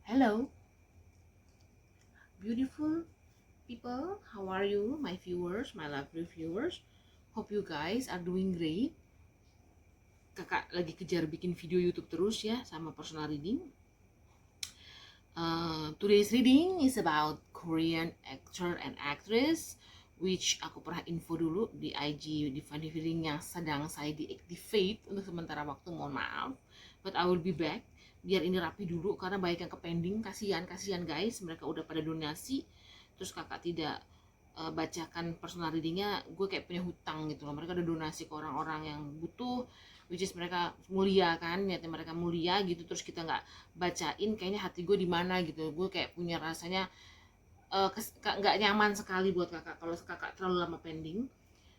Hello, beautiful people. How are you, my viewers, my lovely viewers? Hope you guys are doing great. Kakak lagi kejar bikin video YouTube terus ya, sama personal reading. Today's reading is about Korean actor and actress, which aku pernah info dulu di IG di funny feeling yang sedang saya deactivate untuk sementara waktu, mohon maaf. But I will be back. Biar ini rapi dulu karena banyak yang kepending, kasihan guys, mereka udah pada donasi terus kakak tidak bacakan personal readingnya. Gue kayak punya hutang gitu loh, mereka udah donasi ke orang-orang yang butuh, which is mereka mulia kan, niatnya mereka mulia gitu, terus kita nggak bacain, kayaknya hati gue di mana gitu. Gue kayak punya rasanya nggak nyaman sekali buat kakak kalau kakak terlalu lama pending.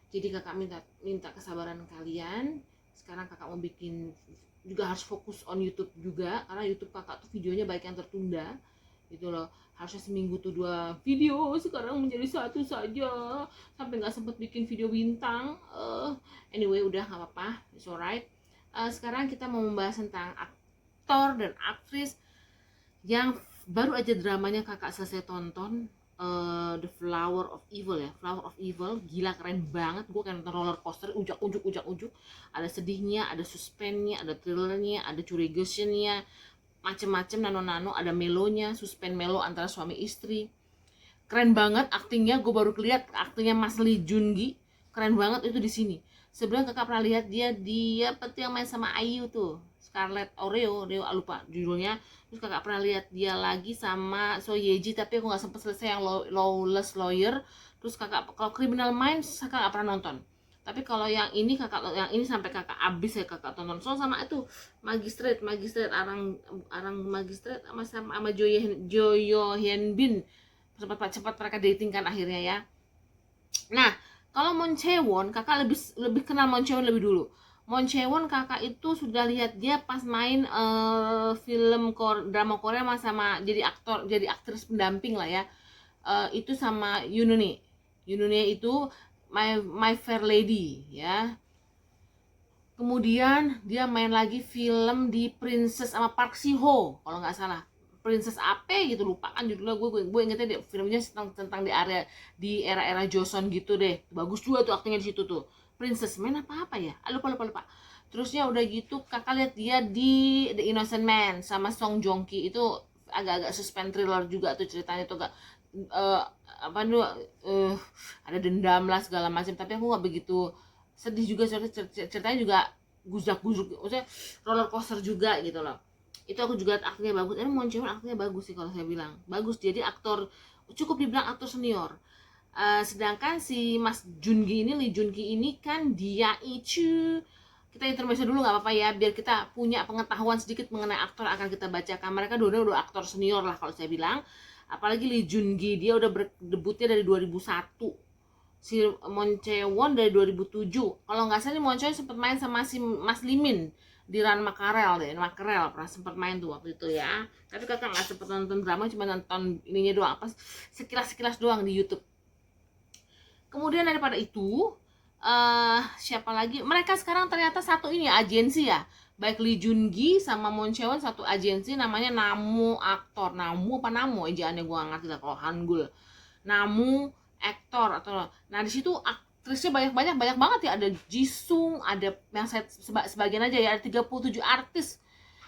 Jadi kakak minta kesabaran kalian. Sekarang kakak mau bikin juga, harus fokus on YouTube juga karena YouTube kakak tuh videonya banyak yang tertunda gitu loh. Harusnya seminggu tuh 2 video, sekarang menjadi 1 saja, sampai nggak sempet bikin video bintang. Anyway, udah nggak apa-apa, it's alright. Sekarang kita mau membahas tentang aktor dan aktris yang baru aja dramanya kakak selesai tonton, The Flower of Evil ya. Flower of Evil, gila keren banget. Gue kan nonton roller coaster, ujak-ujak. Ada sedihnya, ada suspennya, ada thrillernya, ada curigationnya, macem-macem, nano-nano. Ada melonya, suspen melo antara suami istri. Keren banget aktingnya. Gue baru lihat aktingnya Mas Lee Jun Gi, keren banget itu di sini. Sebenarnya kakak pernah lihat dia peti yang main sama Ayu tuh, Scarlett Oreo lupa judulnya. Terus kakak pernah lihat dia lagi sama So Ye-ji, tapi aku nggak sempet selesai yang Lawless Lawyer. Terus kakak kalau Criminal Minds kakak nggak pernah nonton, tapi kalau yang ini sampai kakak abis ya kakak tonton. So sama itu Magistrate arang Magistrate sama Joyo Hyun Bin, cepat mereka dating kan akhirnya ya. Nah, kalau Moon Chae-won, kakak lebih kenal Moon Chae-won lebih dulu. Moon Chae-won kakak itu sudah lihat dia pas main film drama Korea sama jadi aktris pendamping lah ya. Itu sama Yunune. Yunune itu My Fair Lady ya. Kemudian dia main lagi film di Princess sama Park Si-ho kalau nggak salah. Princess apa gitu, lupa kan judulnya. Gue ingetnya deh, filmnya tentang di era Joseon gitu deh. Bagus juga tuh aktingnya di situ tuh. Princess main apa ya, lupa. Terusnya udah gitu kakak lihat dia di The Innocent Man sama Song Joong Ki. Itu agak-agak suspense thriller juga tuh ceritanya tuh, agak uh, apa tuh, ada dendam lah segala macam. Tapi aku nggak begitu sedih juga, ceritanya juga guzak-guzuk, maksudnya roller coaster juga gitu loh. Itu aku juga aktingnya bagus. Ini Moon Jae-won aktingnya bagus sih, kalau saya bilang bagus. Jadi aktor, cukup dibilang aktor senior. Sedangkan si Mas Jungi ini, Lee Junki ini kan dia itu, kita intermezzo dulu nggak apa-apa ya, biar kita punya pengetahuan sedikit mengenai aktor akan kita bacakan. Mereka udah aktor senior lah kalau saya bilang. Apalagi Lee Jungi, dia udah berdebutnya dari 2001. Si Moon Chae-won dari 2007. Kalau nggak salah Moon Chae-won sempat main sama si Mas Limin di Ran Makarel pernah sempat main tuh waktu itu ya. Tapi kakak nggak sempat nonton drama, cuma nonton ininya doang, apa sekilas doang di YouTube. Kemudian daripada itu, siapa lagi? Mereka sekarang ternyata satu ini ya, agensi ya. Baik Lee Jun Gi sama Moon Chae-won satu agensi namanya Namu Aktor. Namu apa Namu ejaannya gue nggak ngerti lah kalau Hangul. Namu Aktor atau, nah di situ aktrisnya banyak banget ya. Ada Jisung, ada yang saya sebagian aja ya, ada 37 artis.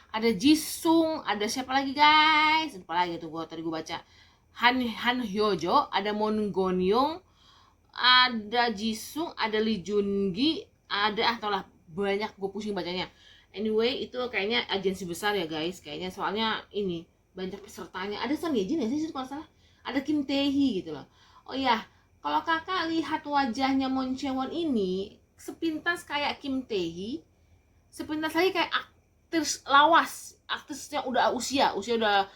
Ada Jisung, ada siapa lagi guys? Lupa lagi tuh, tadi gue baca. Han Hyojo, ada Moon Gon-young, ada Jisung, ada Lee Jun Gi, ada lah banyak, gue pusing bacanya. Anyway, itu kayaknya agensi besar ya guys, kayaknya, soalnya ini banyak pesertanya. Ada Son Ye-jin ya sih kalau salah, ada Kim Tae-hee gitu loh. Oh iya, kalau kakak lihat wajahnya Moon Chae-won ini sepintas kayak Kim Tae-hee, sepintas lagi kayak aktris lawas, aktrisnya udah usia udah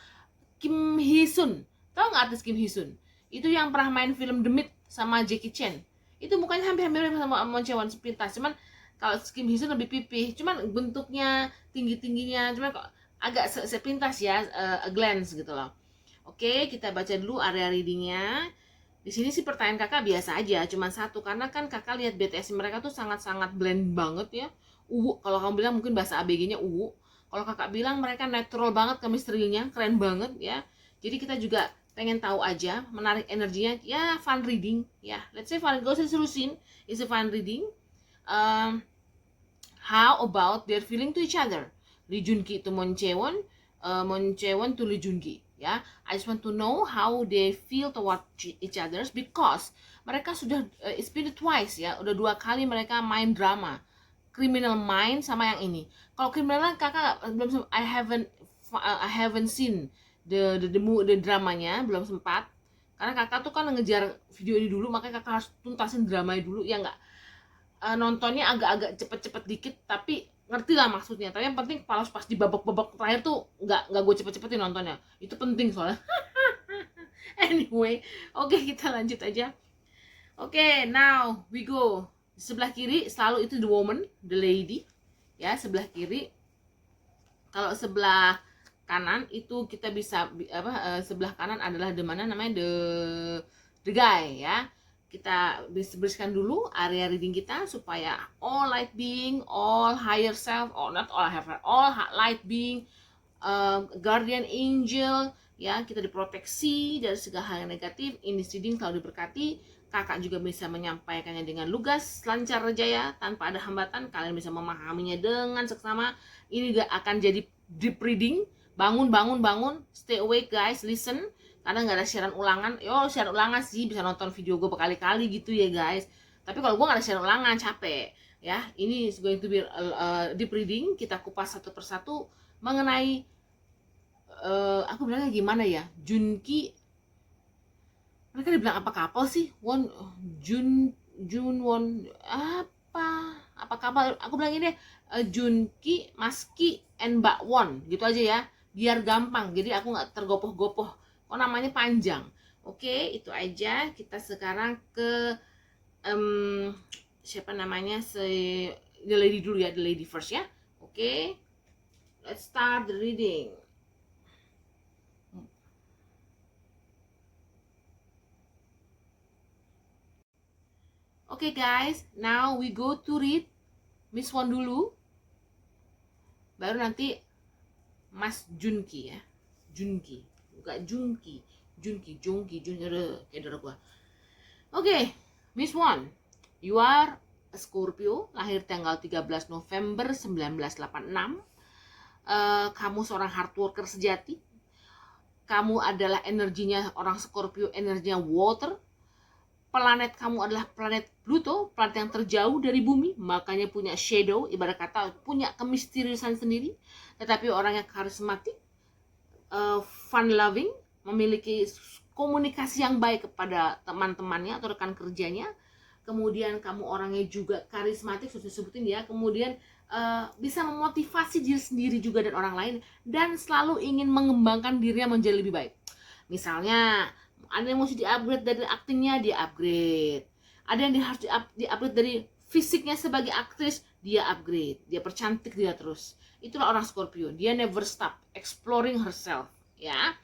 Kim Hee Sun. Tahu nggak artis Kim Hee Sun? Itu yang pernah main film The Myth sama Jackie Chan. Itu mukanya hampir-hampir sama Mon Chewon sepintas, cuman kalau Kim Hee Sun lebih pipih, cuman bentuknya tinggi-tingginya, cuman kok agak sepintas ya, a glance gitu loh. Oke, kita baca dulu area readingnya. Di sini sih pertanyaan kakak biasa aja, cuman satu, karena kan kakak lihat BTS mereka tuh sangat-sangat blend banget ya. Kalau kamu bilang mungkin bahasa ABG-nya kalau kakak bilang mereka natural banget, chemistry-nya keren banget ya. Jadi kita juga pengen tahu aja, menarik energinya ya, fun reading ya. Let's say fun, gak usah diseriusin, it's a fun reading. How about their feeling to each other? Lee Junki to Mon Chewon to Lee Junki ya. I just want to know how they feel toward each others, because mereka sudah it's been twice ya, udah 2 kali mereka main drama. Criminal Minds sama yang ini. Kalau Criminal kakak belum, I haven't seen the dramanya, belum sempat. Karena kakak tuh kan ngejar video ini dulu, makanya kakak harus tuntasin dramanya dulu ya nggak. Nontonnya agak-agak cepet-cepet dikit, tapi ngerti lah maksudnya. Tapi yang penting pas di babak-babak terakhir tuh nggak gue cepet-cepetin nontonnya. Itu penting soalnya. Anyway, oke, kita lanjut aja. Oke, now we go. Sebelah kiri selalu itu the woman, the lady ya, sebelah kiri. Kalau sebelah kanan itu kita bisa sebelah kanan adalah namanya the guy ya. Kita bersihkan dulu area reading kita supaya all light being, all higher self, or not all higher, all light being, guardian angel ya, kita diproteksi dari segala hal yang negatif. Ini reading selalu diberkati. Kakak juga bisa menyampaikannya dengan lugas, lancar, jaya, tanpa ada hambatan. Kalian bisa memahaminya dengan seksama. Ini juga akan jadi deep reading. Bangun, stay awake guys, listen. Karena nggak ada siaran ulangan. Siaran ulangan sih bisa nonton video gue berkali-kali gitu ya guys. Tapi kalau gue nggak ada siaran ulangan, capek ya. Ini going to be deep reading. Kita kupas satu persatu mengenai aku bilangnya gimana ya, Junki. Mereka dibilang apa kapal sih? Jun Won apa kapal? Aku bilang ini Junki, Maski, and Mbak Won gitu aja ya, biar gampang. Jadi aku nggak tergopoh-gopoh. Kok namanya panjang? Oke, itu aja. Kita sekarang ke siapa namanya, the lady dulu ya, the lady first ya. Oke, let's start the reading. Oke guys, now we go to read Miss Won dulu, baru nanti Mas Junki ya. Junki, bukan Junki, kayak darah gua. Oke, Miss Won, you are a Scorpio, lahir tanggal 13 November 1986. Kamu seorang hard worker sejati. Kamu adalah energinya orang Scorpio, energinya water. Planet kamu adalah planet Pluto, planet yang terjauh dari bumi, makanya punya shadow, ibarat kata punya kemisteriusan sendiri. Tetapi orang yang karismatik, fun loving, memiliki komunikasi yang baik kepada teman-temannya atau rekan kerjanya. Kemudian kamu orangnya juga karismatik, sudah disebutin ya. Kemudian bisa memotivasi diri sendiri juga dan orang lain, dan selalu ingin mengembangkan dirinya menjadi lebih baik. Misalnya ada yang mesti di-upgrade dari aktingnya, dia upgrade. Ada yang harus di-upgrade dari fisiknya sebagai aktris, dia upgrade. Dia percantik dia terus. Itulah orang Scorpio. Dia never stop exploring herself, ya.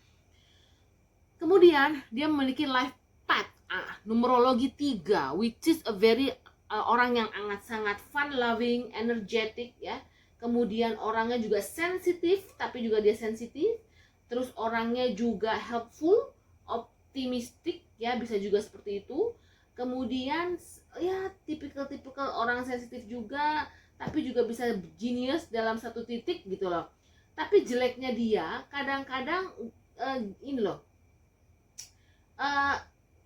Kemudian dia memiliki life path, numerologi 3, which is a very orang yang sangat fun loving, energetic ya. Kemudian orangnya juga sensitif, tapi juga dia sensitif. Terus orangnya juga helpful, optimistik ya, bisa juga seperti itu. Kemudian ya tipikal orang sensitif juga, tapi juga bisa genius dalam satu titik gitu loh. Tapi jeleknya dia kadang-kadang ini loh,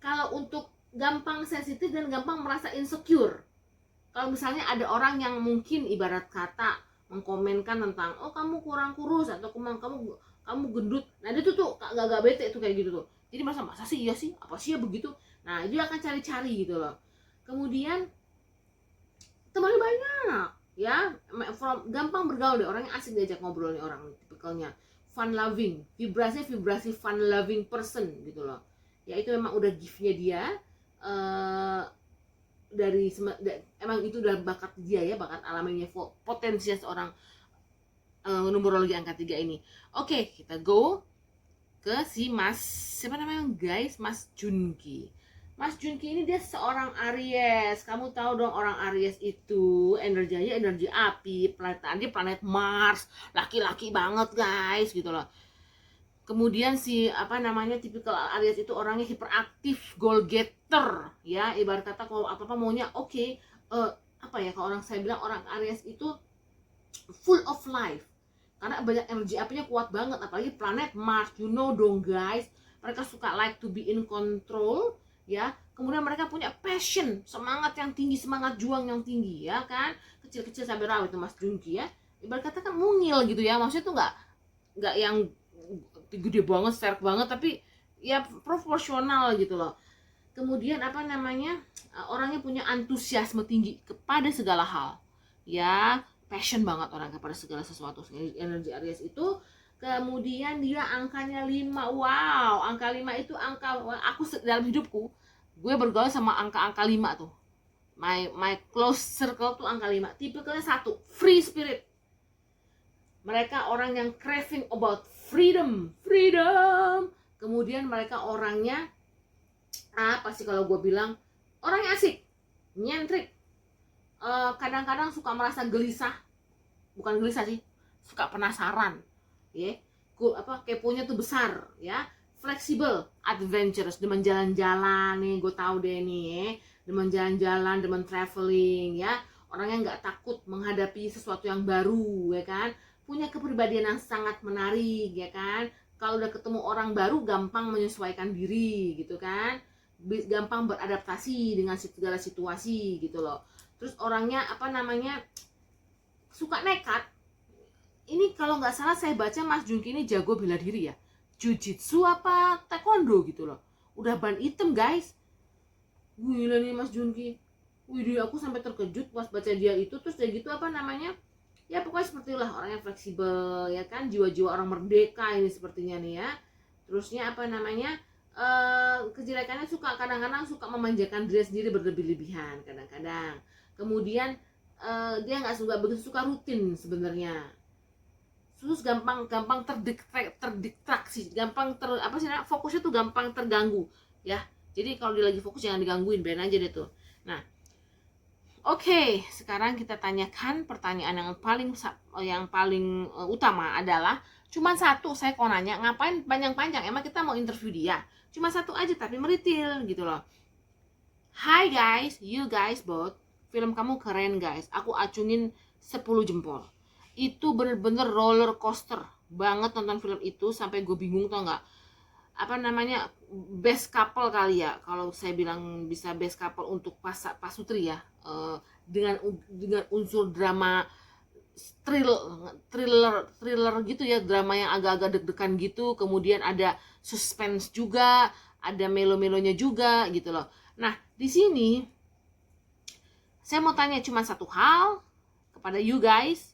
kalau untuk gampang sensitif dan gampang merasa insecure. Kalau misalnya ada orang yang mungkin ibarat kata mengkomenkan tentang kamu kurang kurus atau kamu gendut, nah dia tuh gak bete tuh kayak gitu tuh. Jadi masa sih iya sih, apa sih ya begitu. Nah dia akan cari-cari gitu loh. Kemudian temannya banyak, ya, gampang bergaul deh, orangnya asik diajak ngobrol nih orang, tipikalnya fun loving, vibrasi fun loving person gitu loh. Ya itu memang udah gift-nya dia, eh, emang itu udah bakat dia ya, bakat alaminya, potensi seorang numerologi angka 3 ini. Oke, kita go ke si Mas, siapa namanya guys, Mas Junki. Mas Junki ini dia seorang Aries. Kamu tahu dong orang Aries itu energinya energi api, planet dia planet Mars, laki-laki banget guys gitu loh. Kemudian si apa namanya tipikal Aries itu orangnya hiperaktif, goal getter ya, ibarat kata kalau apa-apa maunya oke. Apa ya, kalau orang saya bilang orang Aries itu full of life karena banyak energi apinya kuat banget, apalagi planet Mars, you know dong guys, mereka suka like to be in control ya. Kemudian mereka punya passion, semangat yang tinggi, semangat juang yang tinggi ya kan, kecil-kecil sampai rawit itu Mas Junki ya, ibarat kata kan mungil gitu ya, maksudnya tuh nggak yang gede banget, sterk banget, tapi ya proporsional gitu loh. Kemudian apa namanya, orangnya punya antusiasme tinggi kepada segala hal ya, passion banget orang kepada segala sesuatu, energi Aries itu. Kemudian dia angkanya 5. Wow, angka 5 itu angka, aku dalam hidupku gue bergaul sama angka-angka 5 tuh, my close circle tuh angka 5. Tipikalnya satu, free spirit. Mereka orang yang craving about freedom. Kemudian mereka orangnya apa sih kalau gue bilang, orangnya asik, nyentrik, kadang-kadang suka merasa gelisah, bukan gelisah sih, suka penasaran ya, keponya tuh besar ya, fleksibel, adventurous, demen jalan-jalan nih, gue tahu deh nih ya, demen jalan-jalan, demen traveling ya, orangnya nggak takut menghadapi sesuatu yang baru ya kan, punya kepribadian yang sangat menarik ya kan, kalau udah ketemu orang baru gampang menyesuaikan diri gitu kan, gampang beradaptasi dengan segala situasi gitu loh. Terus orangnya apa namanya, suka nekat. Ini kalau nggak salah saya baca Mas Junki ini jago bela diri ya, jujitsu apa taekwondo gitu loh, udah ban hitam guys. Gila nih Mas Junki, wih, aku sampai terkejut pas baca dia itu. Terus dia gitu apa namanya, ya pokoknya seperti itulah, orangnya fleksibel ya kan, jiwa-jiwa orang merdeka ini sepertinya nih ya. Terusnya apa namanya, kejelekannya suka kadang-kadang suka memanjakan diri sendiri berlebih-lebihan kadang-kadang. Kemudian dia nggak begitu suka rutin sebenarnya, terus gampang terdistraksi, gampang apa sih, fokusnya tuh gampang terganggu ya. Jadi kalau dia lagi fokus jangan digangguin, biarin aja deh tuh. Nah, oke, sekarang kita tanyakan pertanyaan yang paling utama adalah, cuma satu saya mau nanya, ngapain panjang-panjang, emang kita mau interview dia? Cuma satu aja tapi meritil gitu loh. Hi guys, you guys both, film kamu keren guys, aku acungin 10 jempol. Itu bener-bener roller coaster banget nonton film itu, sampai gue bingung tau nggak, apa namanya, best couple kali ya kalau saya bilang, bisa best couple untuk pasutri ya, dengan unsur drama, thriller gitu ya, drama yang agak-agak deg-degan gitu, kemudian ada suspense juga, ada melo-melonya juga gitu loh. Nah di sini saya mau tanya cuma satu hal kepada you guys,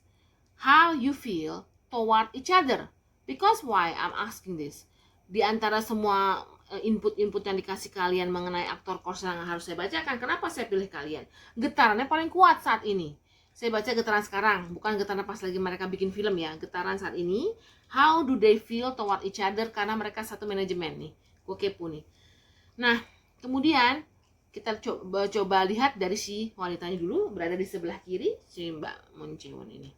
how you feel toward each other. Because why I'm asking this? Di antara semua input-input yang dikasih kalian mengenai aktor Korsel yang harus saya bacakan, kenapa saya pilih kalian? Getarannya paling kuat saat ini. Saya baca getaran sekarang, bukan getaran pas lagi mereka bikin film ya. Getaran saat ini, how do they feel toward each other, karena mereka satu manajemen nih. Gue kepo nih. Nah, kemudian kita coba lihat dari si wanitanya dulu, berada di sebelah kiri, si Mbak Moncewon ini.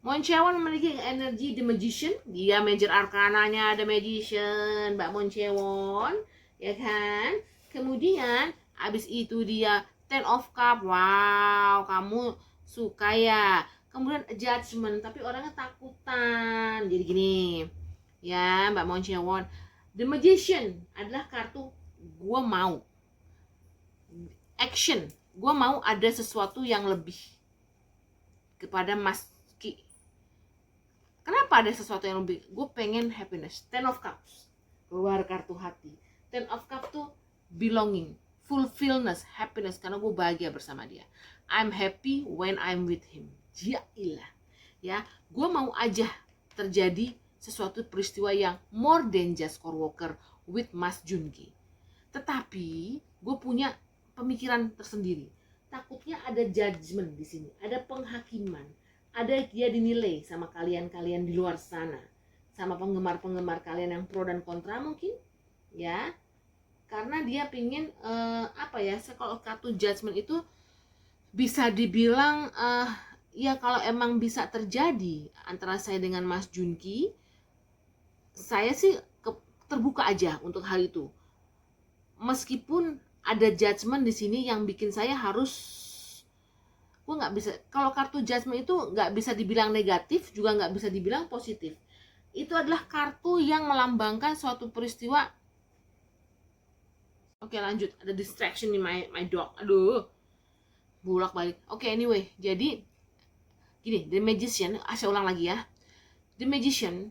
Moncewon memiliki energi The Magician, dia major arkananya The Magician, Mbak Moncewon, ya kan? Kemudian abis itu dia Ten of Cup, wow, kamu suka ya. Kemudian Judgment, tapi orangnya takutan. Jadi gini, ya Mbak Moncewon, The Magician adalah kartu gue mau action, gue mau ada sesuatu yang lebih kepada Mas Ki. Kenapa ada sesuatu yang lebih? Gue pengen happiness. Ten of Cups, keluar kartu hati. Ten of Cups tuh belonging, fulfillness, happiness, karena gue bahagia bersama dia. I'm happy when I'm with him. Jailah. Ya, gue mau aja terjadi sesuatu peristiwa yang more than just coworker with Mas Junki. Tetapi gue punya pemikiran tersendiri. Takutnya ada judgement di sini, ada penghakiman, ada dia dinilai sama kalian-kalian di luar sana, sama penggemar-penggemar kalian yang pro dan kontra mungkin, ya. Karena dia pingin apa ya? Kalau kartu judgement itu bisa dibilang ya kalau emang bisa terjadi antara saya dengan Mas Junki, saya sih terbuka aja untuk hal itu. Meskipun ada judgement di sini yang bikin saya harus, gue nggak bisa, kalau kartu judgement itu nggak bisa dibilang negatif juga nggak bisa dibilang positif. Itu adalah kartu yang melambangkan suatu peristiwa. Oke, lanjut. Ada distraction di my dog. Aduh, bolak balik. Oke, anyway, jadi gini, the magician, saya ulang lagi ya. The magician,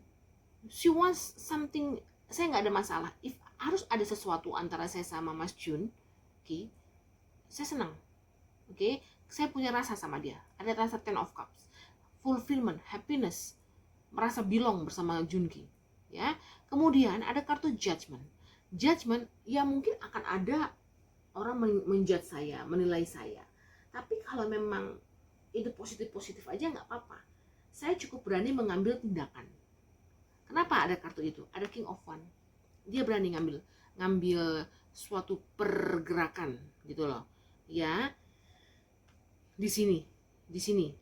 she wants something. Saya nggak ada masalah. If harus ada sesuatu antara saya sama Mas Jun, oke, saya senang. Oke, saya punya rasa sama dia. Ada rasa Ten of Cups, fulfillment, happiness, merasa belong bersama Junki. Ya, kemudian ada kartu judgment. Judgment, ya mungkin akan ada orang menjudge saya, menilai saya. Tapi kalau memang itu positif-positif aja nggak apa-apa. Saya cukup berani mengambil tindakan. Kenapa ada kartu itu? Ada King of Wands. Dia berani ngambil suatu pergerakan gitu loh. Ya, di sini.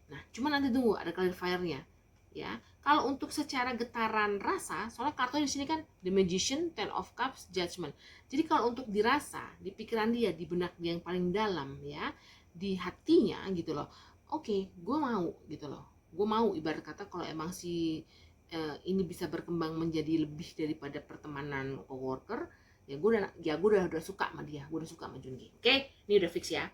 Nah, cuma nanti tunggu ada clarifier-nya. Ya, kalau untuk secara getaran rasa, soalnya kartu di sini kan The Magician, Ten of Cups, Judgment. Jadi kalau untuk dirasa, di pikiran dia, di benak dia yang paling dalam, ya, di hatinya gitu loh. Oke, gue mau gitu loh. Gue mau, ibarat kata kalau emang si ini bisa berkembang menjadi lebih daripada pertemanan coworker, ya gue udah suka sama dia, gue udah suka sama Junki. Oke, ini udah fix ya.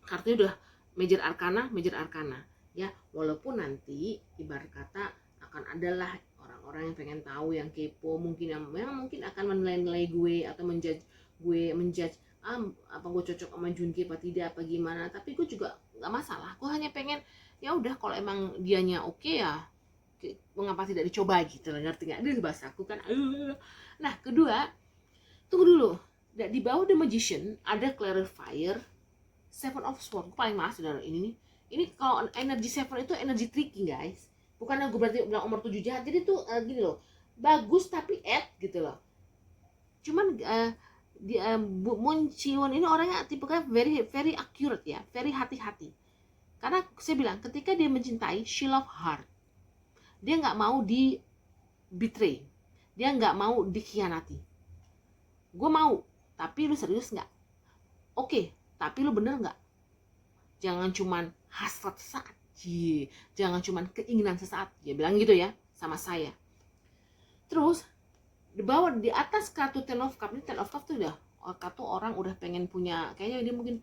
Kartunya udah Major Arcana. Ya, walaupun nanti ibarat kata akan adalah orang-orang yang pengen tahu, yang kepo, mungkin yang mungkin akan menilai gue atau menjudge apa gue cocok sama Junki apa tidak, apa gimana. Tapi gue juga nggak masalah, gue hanya pengen ya udah kalau emang dianya oke ya mengapa tidak dicoba gitu, ngerti nggak? Ini bahasa aku kan. Nah, kedua, tunggu dulu, di bawah The Magician ada clarifier Seven of Swords. Gue paling malas saudara ini nih. Ini kalau energi Seven itu energi tricky guys. Bukannya gue berarti bilang nomor 7 jahat. Jadi tuh gini loh, bagus tapi gitu loh. Cuman Moon Chiwon ini orangnya tipenya very very accurate ya, very hati-hati. Karena saya bilang ketika dia mencintai, she love hard. Dia nggak mau di betray, dia nggak mau dikhianati. Gue mau, tapi lu serius nggak? Oke, tapi lu bener nggak? Jangan cuman hasrat sesaat, jangan cuman keinginan sesaat. Dia bilang gitu ya sama saya. Terus di atas kartu Ten of Cups, ini Ten of Cups tuh udah kartu orang udah pengen punya, kayaknya dia mungkin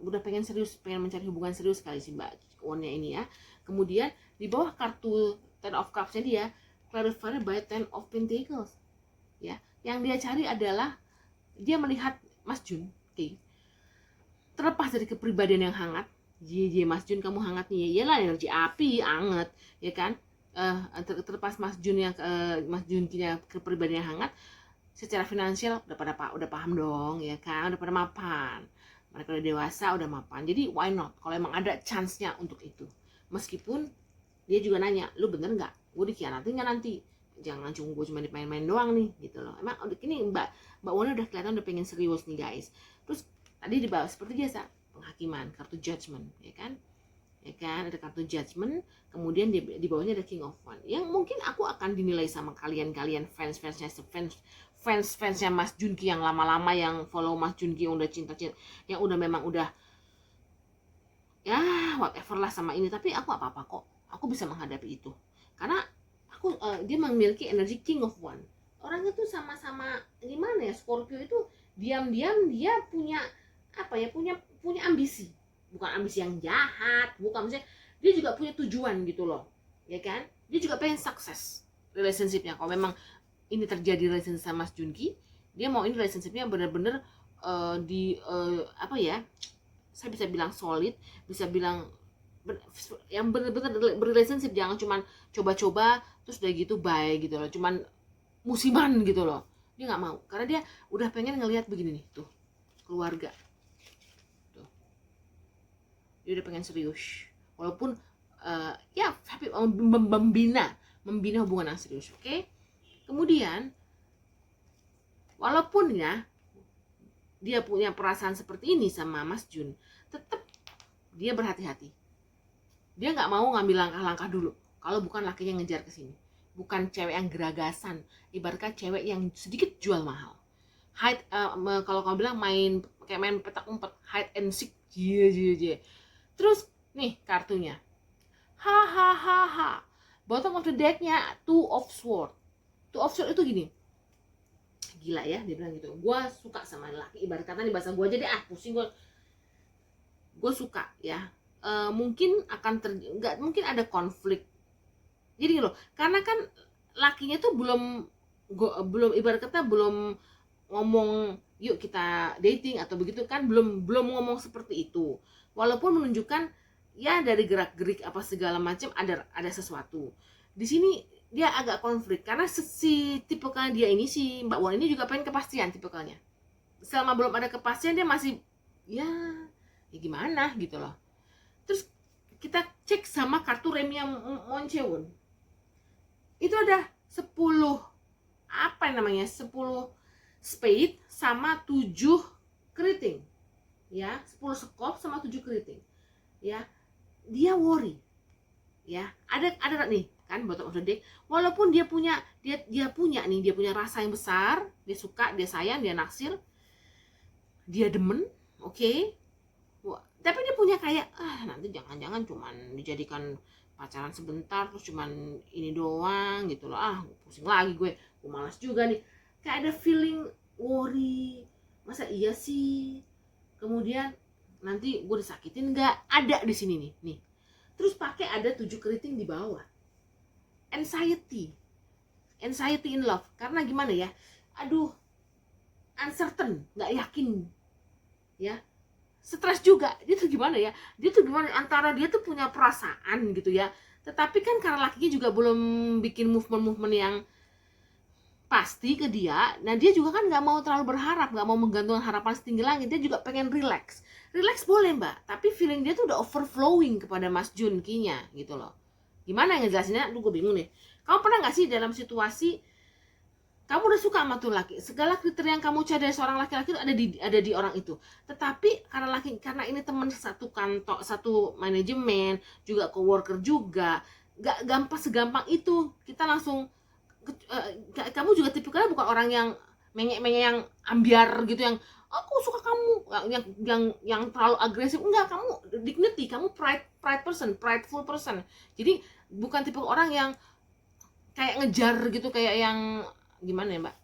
udah pengen serius, pengen mencari hubungan serius kali sih Mbak Wonnya ini ya. Kemudian di bawah kartu Ten of Cups-nya dia clarified by Ten of Pentacles. Ya, yang dia cari adalah dia melihat Mas Jun, terlepas dari kepribadian yang hangat. Mas Jun kamu hangat nih, iyalah energi api hangat ya kan. Terlepas Mas Jun punya kepribadian yang hangat, secara finansial udah paham dong ya kan, udah pada mapan, mereka udah dewasa, udah mapan. Jadi why not kalau emang ada chance-nya untuk itu. Meskipun dia juga nanya, lu bener nggak gue dikhianati nggak nanti, jangan cuma dimain-main doang nih gitu loh. Emang ini Mbak Wona udah kelihatan udah pengen serius nih guys. Terus tadi di bawah seperti biasa penghakiman, kartu judgment ya kan, ada kartu judgment. Kemudian di bawahnya ada King of Wands, yang mungkin aku akan dinilai sama kalian fansnya Mas Junki yang lama-lama, yang follow Mas Junki, yang udah cinta yang udah memang udah ya whatever lah sama ini. Tapi aku apa-apa kok, aku bisa menghadapi itu karena aku dia memiliki energi King of Wands. Orangnya tuh sama-sama gimana ya, Scorpio itu diam-diam dia punya apa ya, punya ambisi, bukan ambisi yang jahat, bukan, maksudnya dia juga punya tujuan gitu loh ya kan. Dia juga pengen sukses relationshipnya. Kalau memang ini terjadi relationship sama Mas Junki, dia mau ini relationshipnya bener-bener apa ya, saya bisa bilang solid, bisa bilang yang bener-bener berrelationship, jangan cuman coba-coba terus udah gitu bye gitu loh, cuman musiman gitu loh. Dia nggak mau, karena dia udah pengen ngelihat begini nih tuh, keluarga tuh, dia udah pengen serius, walaupun ya tapi membina hubungan yang serius. Oke. Kemudian walaupun ya dia punya perasaan seperti ini sama Mas Jun, tetap dia berhati-hati. Dia nggak mau ngambil langkah-langkah dulu kalau bukan lakinya yang ngejar ke sini, bukan cewek yang geragasan, ibaratnya cewek yang sedikit jual mahal. Hide, kalau kamu bilang kayak main petak umpet, hide and seek, terus nih kartunya, hahaha, bottom of the decknya two of sword. Two of sword itu gini, gila ya, dia bilang gitu, gue suka sama laki, ibarat kata nih bahasa gue aja deh, pusing gue suka ya. Mungkin akan nggak mungkin ada konflik, jadi loh, karena kan lakinya tuh belum ibarat kata belum ngomong yuk kita dating atau begitu kan, belum ngomong seperti itu, walaupun menunjukkan ya dari gerak-gerik apa segala macam ada sesuatu di sini. Dia agak konflik karena si tipikalnya dia ini, si Mbak Wan ini juga pengen kepastian tipikalnya. Selama belum ada kepastian dia masih ya gimana gitu loh. Terus kita cek sama kartu Remia Moncheon, itu ada 10 apa namanya, 10 spade sama 7 keriting ya, 10 sekop sama 7 keriting ya. Dia worry ya, ada nih kan bottom of the deck, walaupun dia punya rasa yang besar, dia suka, dia sayang, dia naksir, dia demen, oke. Tapi dia punya kayak nanti jangan-jangan cuman dijadikan pacaran sebentar terus cuman ini doang gitu loh, pusing lagi gue malas juga nih, kayak ada feeling worry, masa iya sih, kemudian nanti gue disakitin nggak, ada di sini nih. Terus pakai ada 7 keriting di bawah, anxiety in love, karena gimana ya, uncertain, nggak yakin ya, stres juga. Dia tuh gimana antara dia tuh punya perasaan gitu ya, tetapi kan karena lakinya juga belum bikin movement yang pasti ke dia, nah dia juga kan nggak mau terlalu berharap, nggak mau menggantungkan harapan setinggi langit, dia juga pengen relax boleh mbak, tapi feeling dia tuh udah overflowing kepada Mas Jun Ki-nya gitu loh. Gimana yang ngejelasinnya, gue bingung nih. Kamu pernah nggak sih dalam situasi kamu udah suka sama tuh laki, segala kriteria yang kamu cari dari seorang laki-laki itu ada di orang itu, tetapi karena ini teman satu kantor, satu manajemen, juga coworker juga, nggak segampang itu kita langsung kamu juga tipikalnya bukan orang yang menge yang ambiar gitu, yang aku suka kamu, yang terlalu agresif, enggak, kamu dignity, kamu prideful person. Jadi bukan tipe orang yang kayak ngejar gitu, kayak yang gimana ya mbak,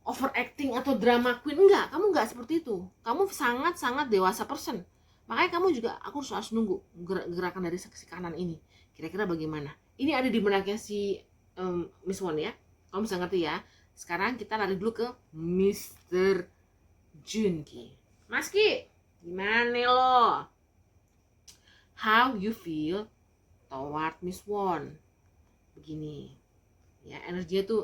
overacting atau drama queen, enggak, kamu enggak seperti itu, kamu sangat dewasa person. Makanya kamu juga, aku harus nunggu gerakan dari sisi kanan ini kira-kira bagaimana. Ini ada di benaknya si Miss Won ya, kamu bisa ngerti ya. Sekarang kita lari dulu ke Mr. Jun Ki. Mas Ki, gimana lo? How you feel toward Miss Won? Begini ya, energinya tuh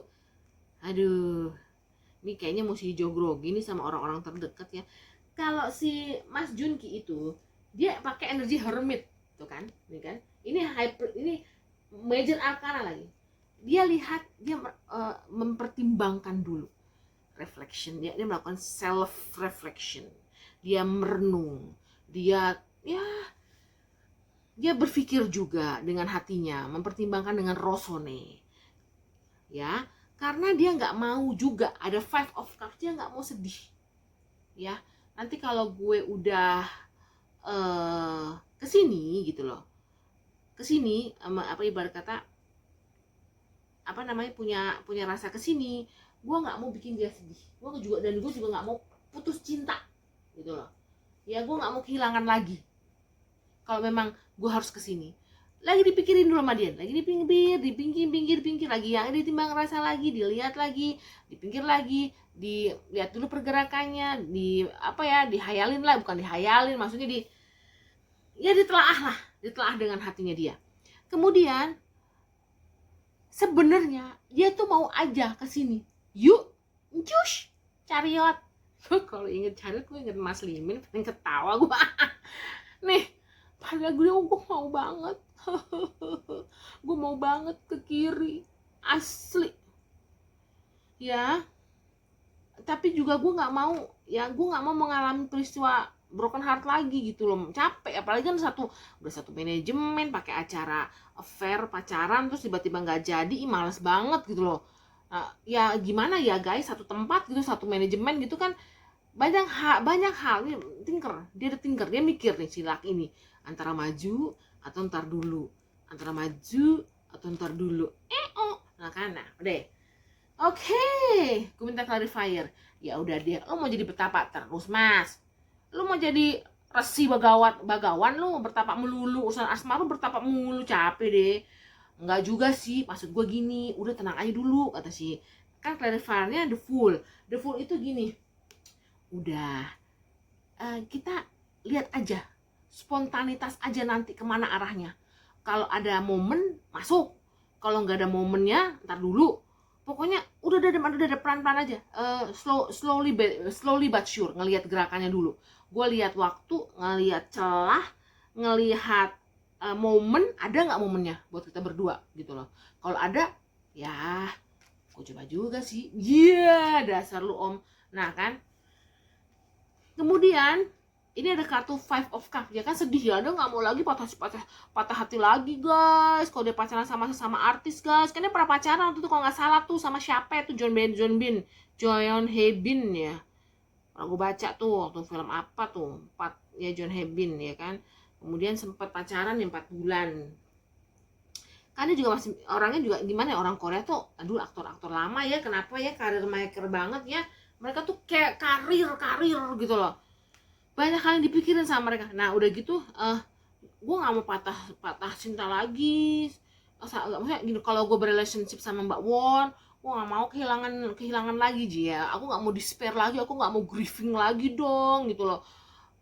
ini kayaknya mesti jogrogi nih sama orang-orang terdekat ya. Kalau si Mas Jun Ki itu dia pakai energi hermit tuh kan, ini major arcana lagi. Dia lihat, dia mempertimbangkan dulu, reflection, dia melakukan self reflection, dia merenung, dia berpikir juga dengan hatinya, mempertimbangkan dengan rosone ya, karena dia nggak mau juga ada 5 of Cups, dia nggak mau sedih ya. Nanti kalau gue udah kesini gitu loh, kesini ibarat kata punya rasa kesini, gue nggak mau bikin dia sedih, gue juga nggak mau putus cinta gitu loh ya, gue nggak mau kehilangan lagi. Kalau memang gue harus kesini, lagi dipikirin dulu sama dia, lagi dipinggir lagi, yang ditimbang rasa lagi, dilihat lagi, dipinggir lagi, dilihat dulu pergerakannya, dihayalin lah, bukan dihayalin, maksudnya ya ditelaah dengan hatinya dia. Kemudian sebenarnya dia tuh mau aja ke sini, yuk cus Chariot. Kalau inget Chariot gue inget Mas Limin, pengen ketawa gue. Nih padahal gue mau banget. Gue mau banget ke kiri asli ya, tapi juga gue nggak mau mengalami peristiwa broken heart lagi gitu loh, capek. Apalagi kan udah satu manajemen pakai acara affair pacaran terus tiba-tiba nggak jadi, males banget gitu loh. Nah, ya gimana ya guys, satu tempat gitu, satu manajemen gitu kan, banyak hal nih. Dia mikir nih si laki ini, antara maju atau ntar dulu, nah kan, nah udah. Oke, gue minta clarifier. Ya udah deh, lo mau jadi betapa terus mas? Lo mau jadi resi bagawan lo bertapa melulu, urusan asmara bertapa mulu, capek deh. Enggak juga sih, maksud gue gini, udah tenang aja dulu kata si. Kan clarifiernya the fool itu gini. Udah, kita lihat aja, spontanitas aja nanti kemana arahnya. Kalau ada momen masuk, kalau nggak ada momennya ntar dulu. Pokoknya udah ada pelan-pelan aja, slowly but sure, ngelihat gerakannya dulu. Gue lihat waktu, ngelihat celah, ngelihat momen, ada nggak momennya buat kita berdua gitu loh. Kalau ada, ya gue coba juga sih. Iya, dasar lu om. Nah kan, kemudian ini ada kartu Five of Cups, ya kan sedih ya, dia nggak mau lagi patah hati lagi guys. Kalau dia pacaran sama sesama artis guys, kan dia pernah pacaran waktu itu kalau nggak salah tuh sama siapa itu, John Hebin ya. Pernah gue baca tuh waktu film apa tuh, John Hebin ya kan. Kemudian sempat pacaran 4 bulan. Kan dia juga masih orangnya juga gimana ya, orang Korea tuh aduh aktor lama ya, kenapa ya karir maker banget ya. Mereka tuh kayak karir gitu loh, banyak hal yang dipikirin sama mereka. Nah udah gitu gue nggak mau patah cinta lagi. Maksudnya gini, kalau gue berrelationship sama Mbak Won, gue nggak mau kehilangan lagi dia. Aku nggak mau despair lagi, aku nggak mau grieving lagi dong gitu loh.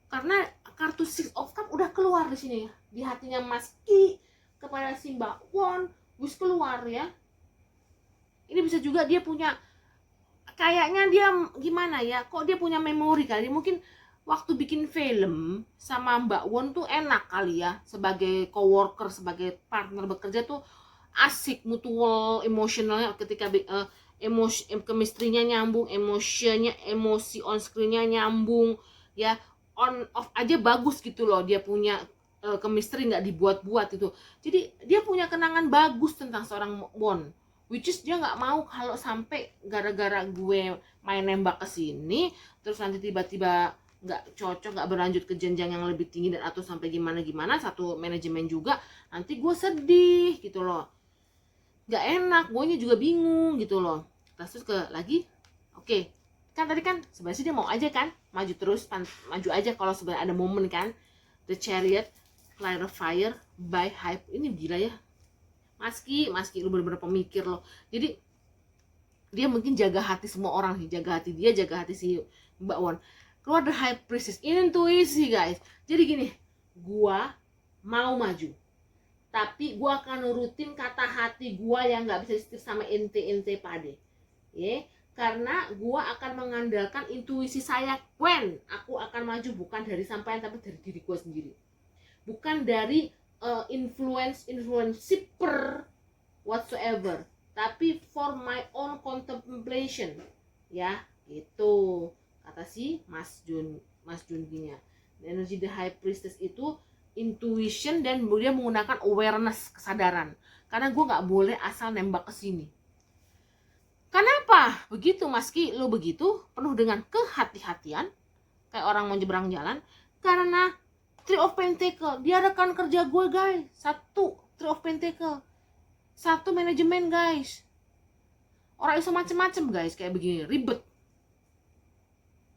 Karena kartu Six of Cups udah keluar di sini ya, di hatinya Mas Ki kepada si Mbak Won, gus keluar ya. Ini bisa juga dia punya, kayaknya dia gimana ya, kok dia punya memori kali, mungkin waktu bikin film sama Mbak Won tuh enak kali ya, sebagai coworker, sebagai partner bekerja tuh asik, mutual emosionalnya ketika chemistry-nya nyambung, emosi on screen-nya nyambung ya, on off aja bagus gitu loh. Dia punya chemistry, nggak dibuat-buat itu. Jadi dia punya kenangan bagus tentang seorang Won, which is dia nggak mau kalau sampai gara-gara gue main nembak ke sini terus nanti tiba-tiba nggak cocok, nggak berlanjut ke jenjang yang lebih tinggi dan atau sampai gimana satu manajemen juga, nanti gue sedih gitu loh, nggak enak, gue juga bingung gitu loh. Terus ke lagi, oke. Kan tadi kan sebenarnya dia mau aja kan maju terus, maju aja kalau sebenarnya ada momen kan. The Chariot, Clarifier by Hype, ini gila ya Maski lu bener-bener pemikir loh. Jadi dia mungkin jaga hati semua orang sih, jaga hati dia, jaga hati si Mbak Won. Keluar The High Priestess, intuisi guys. Jadi gini, gua mau maju, tapi gua akan nurutin kata hati gua yang nggak bisa disetir sama ente pade ya, karena gua akan mengandalkan intuisi saya when aku akan maju, bukan dari sampean tapi dari diri gua sendiri, bukan dari influence shipper whatsoever, tapi for my own contemplation ya, gitu kata si Mas Junginya. Energi The High Priestess itu intuition dan dia menggunakan awareness, kesadaran. Karena gue nggak boleh asal nembak ke sini. Kenapa begitu Mas Ki? Lo begitu penuh dengan kehati-hatian kayak orang mau nyebrang jalan. Karena Three of Pentacle, dia rekan kerja gue guys. Satu Three of Pentacle, satu manajemen guys. Orang iso macem-macem guys, kayak begini ribet.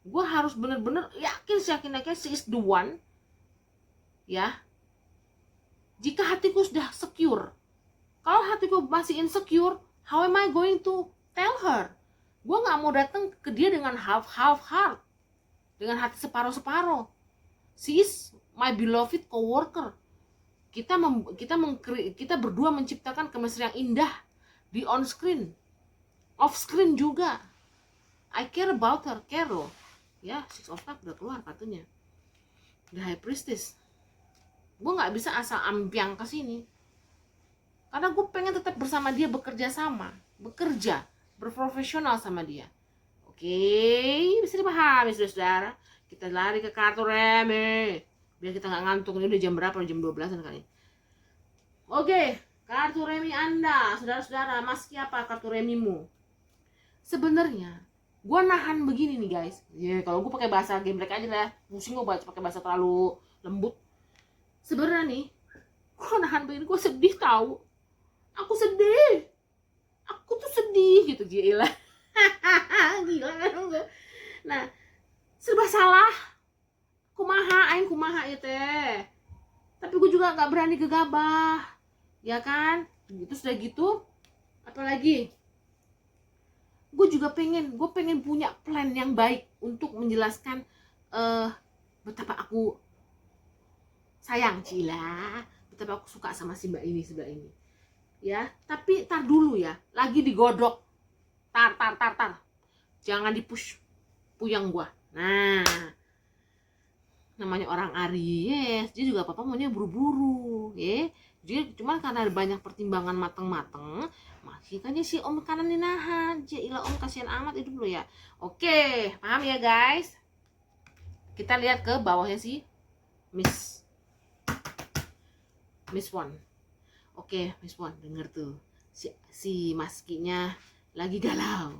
Gue harus bener-bener yakin she is the one ya. Jika hatiku sudah secure, kalau hatiku masih insecure, how am I going to tell her? Gue nggak mau datang ke dia dengan half heart, dengan hati separuh. She is my beloved coworker. Kita berdua menciptakan chemistry yang indah di on screen, off screen juga. I care about her, care loh. Ya, Six of Cups udah keluar kartunya. The High Priestess. Gue nggak bisa asal ampiang ke sini. Karena gue pengen tetap bersama dia, bekerja, berprofesional sama dia. Oke, bisa dipahami saudara. Kita lari ke kartu remi biar kita nggak ngantuk. Ini udah jam berapa? Jam 12-an kali. Oke, kartu remi Anda, saudara-saudara. Maski apa kartu remimu? Sebenarnya gue nahan begini nih guys. Kalau gue pakai bahasa geblek aja lah. Pusing gue baca pakai bahasa terlalu lembut. Sebenarnya nih, gue nahan begini. Gue sedih tahu. Aku sedih. Aku tuh sedih gitu, gila. Gila kan enggak? Nah, serba salah. Aing kumaha ya teh. Tapi gue juga nggak berani gegabah, ya kan? Gitu sudah gitu. Apalagi? Gue pengen punya plan yang baik untuk menjelaskan betapa aku sayang Cila, betapa aku suka sama si mbak ini sebelah ini. Ya, tapi tar dulu ya, lagi digodok. Tar. Jangan dipush puyang gua. Nah, namanya orang Aries, dia juga apa-apa maunya buru-buru, ya. Dia cuma karena ada banyak pertimbangan mateng-mateng, makanya si om kanan dinahan. Ilah om, kasihan amat hidup lo ya. Oke, paham ya guys? Kita lihat ke bawahnya si Miss One. Oke, Miss One, denger tuh. Si maskinya lagi galau.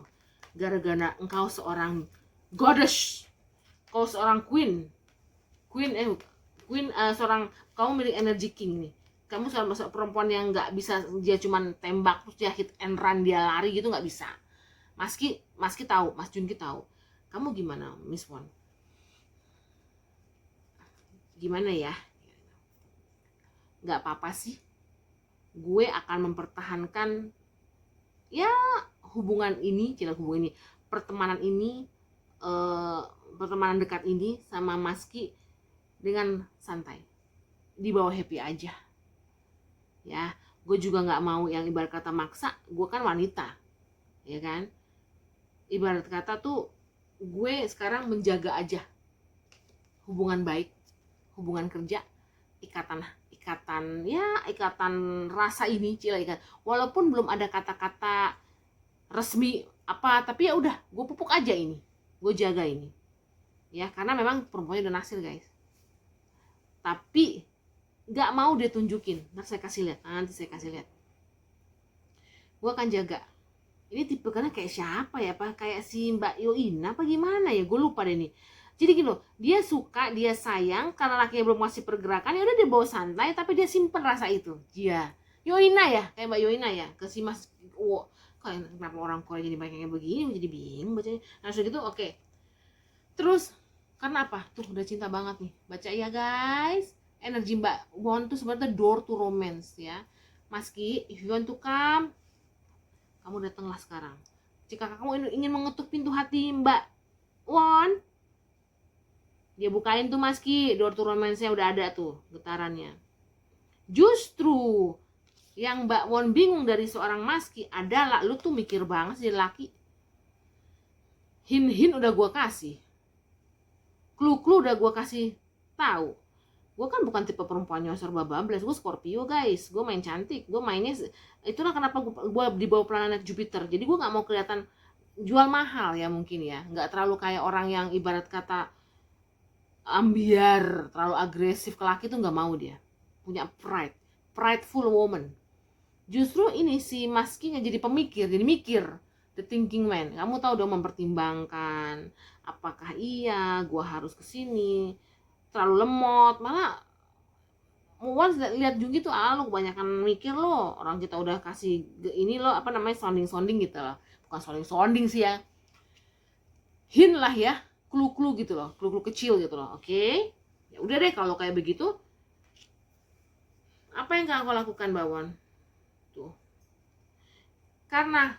Gara-gara engkau seorang goddess. Kau seorang queen, seorang, kamu milik energy king nih. Kamu seorang perempuan yang nggak bisa dia cuman tembak terus dia hit and run, dia lari gitu, nggak bisa. Maski tahu, Mas Junki tahu. Kamu gimana, Miss One? Gimana ya? Nggak apa-apa sih. Gue akan mempertahankan ya hubungan ini, pertemanan ini, pertemanan dekat ini sama Maski dengan santai, di bawah happy aja. Ya, gue juga nggak mau yang ibarat kata maksa. Gue kan wanita, ya kan? Ibarat kata tuh gue sekarang menjaga aja hubungan baik, hubungan kerja, ikatan rasa ini, walaupun belum ada kata-kata resmi apa, tapi ya udah, gue pupuk aja ini, gue jaga ini, ya, karena memang perempuannya udah naksir guys. Tapi nggak mau dia tunjukin. Nanti saya kasih lihat. Gue akan jaga. Ini tipe karena kayak siapa ya, apa kayak si Mbak Yoina apa gimana ya, gue lupa deh nih. Jadi gini loh, dia suka, dia sayang karena lakinya belum masih pergerakan, ya udah dia bawa santai, tapi dia simpen rasa itu. Dia Yoina ya, kayak Mbak Yoina ya, ke si Mas. Kenapa orang Korea jadi banyak kayak begini, jadi bingung bacanya. Nah sudah gitu, oke. Terus karena apa? Tuh udah cinta banget nih. Baca ya guys. Energi Mbak Won tuh sebenarnya door to romance ya. Maski, if you want to come, kamu datanglah sekarang. Jika kamu ingin mengetuk pintu hati Mbak Won, dia bukain tuh Maski, door to romance-nya udah ada tuh getarannya. Justru yang Mbak Won bingung dari seorang Maski adalah lu tuh mikir banget sih laki. Hin udah gua kasih, clue udah gua kasih tahu. Gue kan bukan tipe perempuannya serba bablas. Gue Scorpio guys, gue main cantik, gue mainnya, itulah kenapa gue dibawa planet Jupiter. Jadi gue nggak mau kelihatan jual mahal ya, mungkin ya, nggak terlalu kayak orang yang ibarat kata ambiar, terlalu agresif ke laki tuh nggak mau. Dia punya prideful woman. Justru ini si Maskinya jadi pemikir, jadi mikir, the thinking man. Kamu tahu dong, mempertimbangkan apakah iya gue harus kesini, terlalu lemot. Malah once lihat Jungi tuh lu kebanyakan mikir lo, orang kita udah kasih ini lo, apa namanya, sounding gitu loh. Bukan sounding sih ya, hint lah ya, clue gitu loh, clue kecil gitu loh. Oke, ya udah deh kalau kayak begitu. Apa yang kau lakukan Bawon tuh? Karena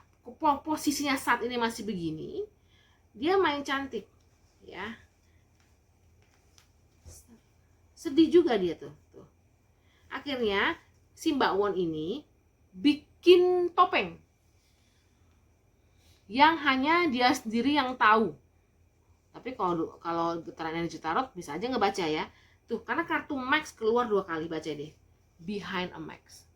posisinya saat ini masih begini, dia main cantik ya. Sedih juga dia tuh. Akhirnya si Mbak Won ini bikin topeng yang hanya dia sendiri yang tahu. Tapi kalau getaran energi tarot bisa aja ngebaca ya. Tuh, karena kartu Max keluar 2 kali, baca deh. Behind a Max.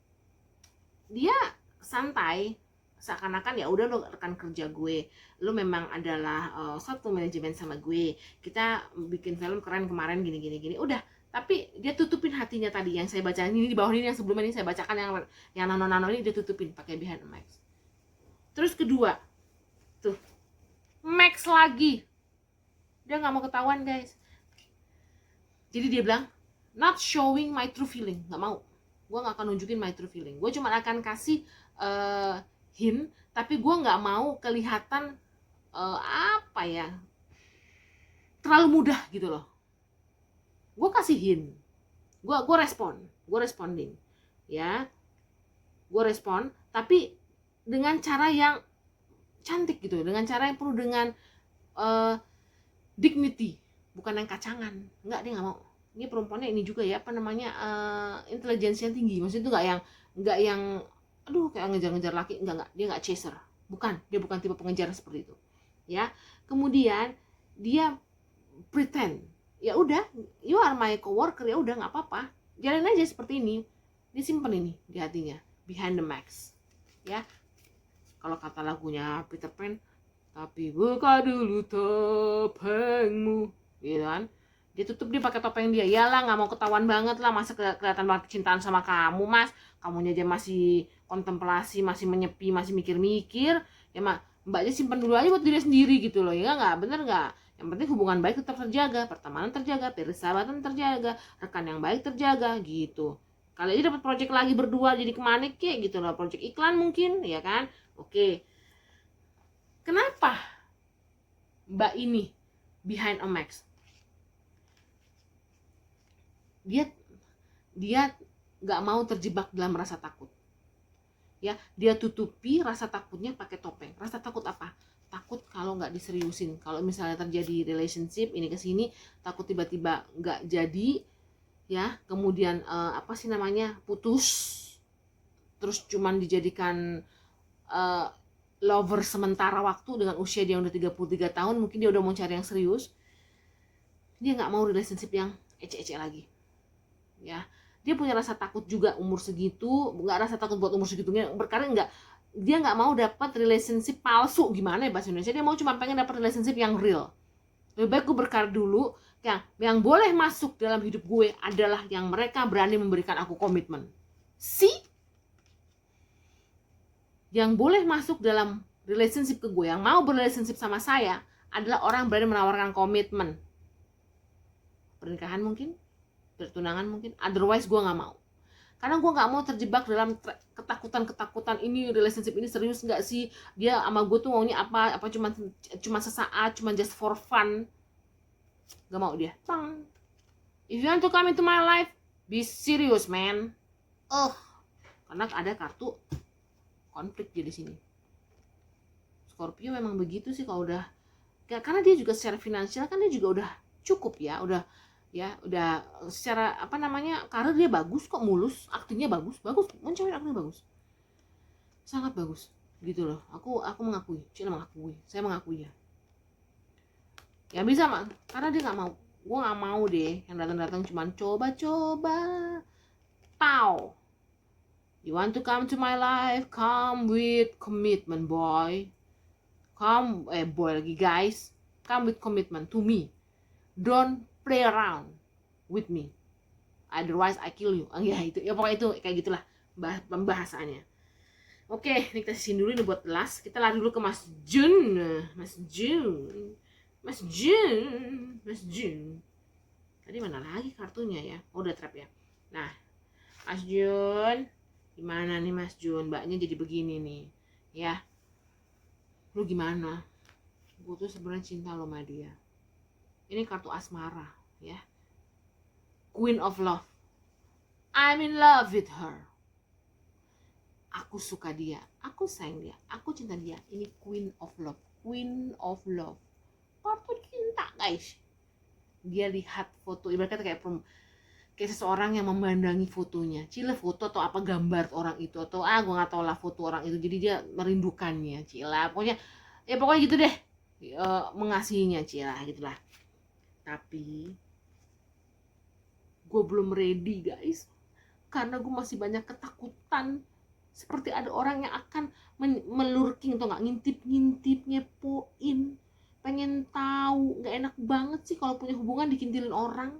Dia santai, seakan-akan ya udah lo rekan kerja gue, lo memang adalah satu manajemen sama gue, kita bikin film keren kemarin gini gini gini, udah. Tapi dia tutupin hatinya tadi yang saya baca ini di bawah ini, yang sebelumnya ini saya bacakan, yang nano ini dia tutupin pakai behind a Max. Terus kedua, tuh Max lagi, dia nggak mau ketahuan guys. Jadi dia bilang not showing my true feeling, nggak mau, gue nggak akan nunjukin my true feeling, gue cuma akan kasih hint, tapi gue nggak mau kelihatan apa ya, terlalu mudah gitu loh. Gue kasih hint, gue responding ya, gue respon tapi dengan cara yang cantik gitu, dengan cara yang penuh dengan dignity, bukan yang kacangan. Enggak, dia nggak mau. Ini perempuannya ini juga ya, apa namanya, intelijensinya tinggi, maksudnya itu nggak yang aduh kayak ngejar-ngejar laki, enggak, dia nggak chaser, dia bukan tipe pengejar seperti itu ya. Kemudian dia pretend, ya udah, you are my coworker, ya udah nggak apa-apa, jalan aja seperti ini. Dia simpen ini di hatinya, behind the Max ya. Kalau kata lagunya Peter Pan, tapi buka dulu topengmu, gitu kan. Dia tutup, dia pakai topeng dia. Yalah, nggak mau ketahuan banget lah, masa kelihatan banget kecintaan sama kamu mas, kamunya aja masih kontemplasi, masih menyepi, masih mikir-mikir ya. Mbak aja simpan dulu aja buat diri sendiri gitu loh ya. Nggak bener nggak? Yang penting hubungan baik tetap terjaga, pertemanan terjaga, persahabatan terjaga, rekan yang baik terjaga gitu. Kali aja dapat project lagi berdua, jadi kemana kayak gitu loh, project iklan mungkin ya kan. Oke, kenapa Mbak ini behind a Max? Dia nggak mau terjebak dalam rasa takut ya. Dia tutupi rasa takutnya pakai topeng. Rasa takut apa? Takut kalau nggak diseriusin, kalau misalnya terjadi relationship ini kesini, takut tiba-tiba nggak jadi ya, kemudian apa sih namanya, putus, terus cuman dijadikan lover sementara waktu dengan usia dia udah 33 tahun, mungkin dia udah mau cari yang serius. Dia nggak mau relationship yang ece-ece lagi ya. Dia punya rasa takut juga umur segitu, nggak rasa takut buat umur segitunya berkarya, nggak. Dia nggak mau dapat relationship palsu, gimana ya bahasa Indonesia, dia mau cuma pengen dapat relationship yang real. Lebih baik gue berkarir dulu, yang boleh masuk dalam hidup gue adalah yang mereka berani memberikan aku komitmen. Yang boleh masuk dalam relationship ke gue, yang mau berrelationship sama saya adalah orang berani menawarkan komitmen. Pernikahan mungkin, pertunangan mungkin, otherwise gue nggak mau. Karena gue nggak mau terjebak dalam ketakutan ini, relationship ini serius nggak sih, dia sama gue tuh maunya apa cuma sesaat, cuma just for fun. Gak mau dia. Bang, if you want to come into my life, be serious man. Karena ada kartu konflik di sini. Scorpio memang begitu sih kalau udah, karena dia juga secara finansial kan dia juga udah cukup ya, udah secara apa namanya, karir dia bagus kok, mulus, aktingnya bagus, mencari aktingnya bagus, sangat bagus gitu loh. Aku mengakui, saya mengakui ya bisa mak, karena dia nggak mau. Gue nggak mau deh yang datang cuman coba-coba. Pow, you want to come to my life, come with commitment boy, boy lagi guys, come with commitment to me, don't play around with me, otherwise I kill you. Ya itu ya, pokoknya itu kayak gitulah pembahasannya. Oke, ini kita sisin dulu ini buat last. Kita lari dulu ke Mas Jun. Tadi mana lagi kartunya ya? Oh, udah trap ya. Nah, Mas Jun, gimana nih Mas Jun? Mbaknya jadi begini nih ya. Lu gimana? Gue tuh sebenarnya cinta lo sama dia. Ini kartu asmara ya, Queen of Love. I'm in love with her. Aku suka dia, aku sayang dia, aku cinta dia. Ini Queen of Love, Queen of Love, kartu cinta guys. Dia lihat foto, ibaratnya kayak kayak seseorang yang memandangi fotonya, cila foto atau apa gambar orang itu, atau gue nggak tahu lah foto orang itu, jadi dia merindukannya, cila pokoknya gitu deh, mengasihinya, cila gitulah. Tapi gue belum ready guys, karena gue masih banyak ketakutan, seperti ada orang yang akan melurking atau nggak, ngintip ngepoin, pengen tahu. Nggak enak banget sih kalau punya hubungan dikintilin orang.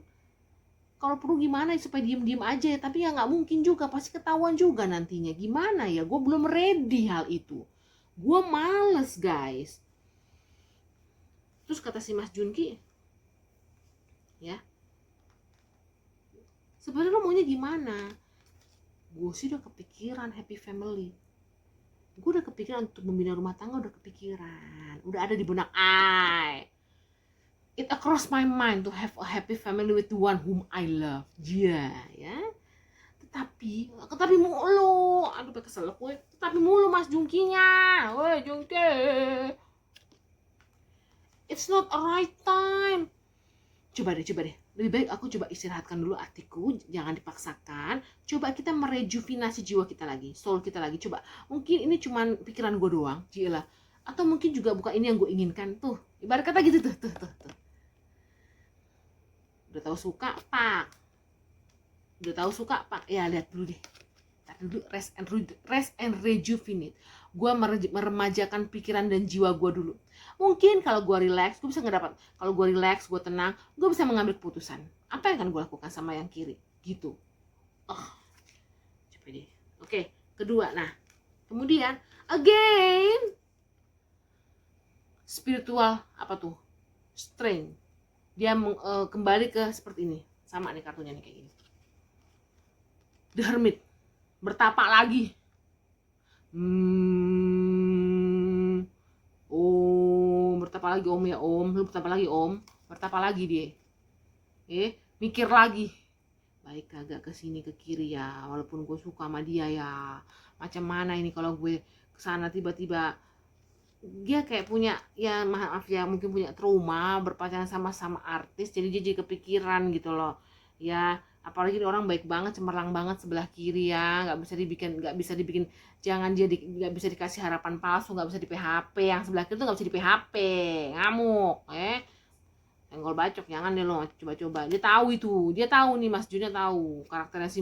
Kalau perlu gimana supaya diem aja ya, tapi ya nggak mungkin juga, pasti ketahuan juga nantinya. Gimana ya, gue belum ready hal itu, gue males guys. Terus kata si Mas Junki, ya sebenarnya lo maunya gimana? Gue sih udah kepikiran happy family, gue udah kepikiran untuk membina rumah tangga, udah kepikiran, udah ada di benak it across my mind to have a happy family with the one whom I love. Ya. Tetapi mulu, aduh kesel gue. Tetapi mulu Mas Jungkinya, woi Jungki, it's not a right time. Coba deh, lebih baik aku coba istirahatkan dulu hatiku, jangan dipaksakan. Coba kita merejuvenasi jiwa kita lagi, soul kita lagi. Coba, mungkin ini cuman pikiran gue doang, gila. Atau mungkin juga bukan ini yang gue inginkan. Tuh, ibarat kata gitu tuh. Udah tahu suka pak, ya lihat dulu deh, rest and rejuvenate. Gue meremajakan pikiran dan jiwa gue dulu. Mungkin kalau gue relax, gue bisa ngedapat. Kalau gue relax, gue tenang, gue bisa mengambil keputusan apa yang akan gue lakukan sama yang kiri gitu. Coba deh. Oke, kedua. Nah, kemudian again spiritual apa tuh, strength. Dia kembali ke seperti ini, sama nih kartunya nih kayak gini. The Hermit, bertapa lagi. Bertapa lagi om ya om, lu bertapa lagi dia. Mikir lagi, baik kagak kesini ke kiri ya, walaupun gue suka sama dia ya. Macam mana ini kalau gue kesana tiba-tiba dia kayak punya, ya maaf ya, mungkin punya trauma berpacaran sama artis, jadi dia jadi kepikiran gitu loh ya. Apalagi orang baik banget, cemerlang banget sebelah kiri ya, nggak bisa dibikin, jangan dia nggak bisa dikasih harapan palsu, nggak bisa di PHP. Yang sebelah kiri tuh nggak bisa di PHP, ngamuk, senggol bacok, jangan deh lo coba. Dia tahu nih, Mas Junnya tahu karakternya si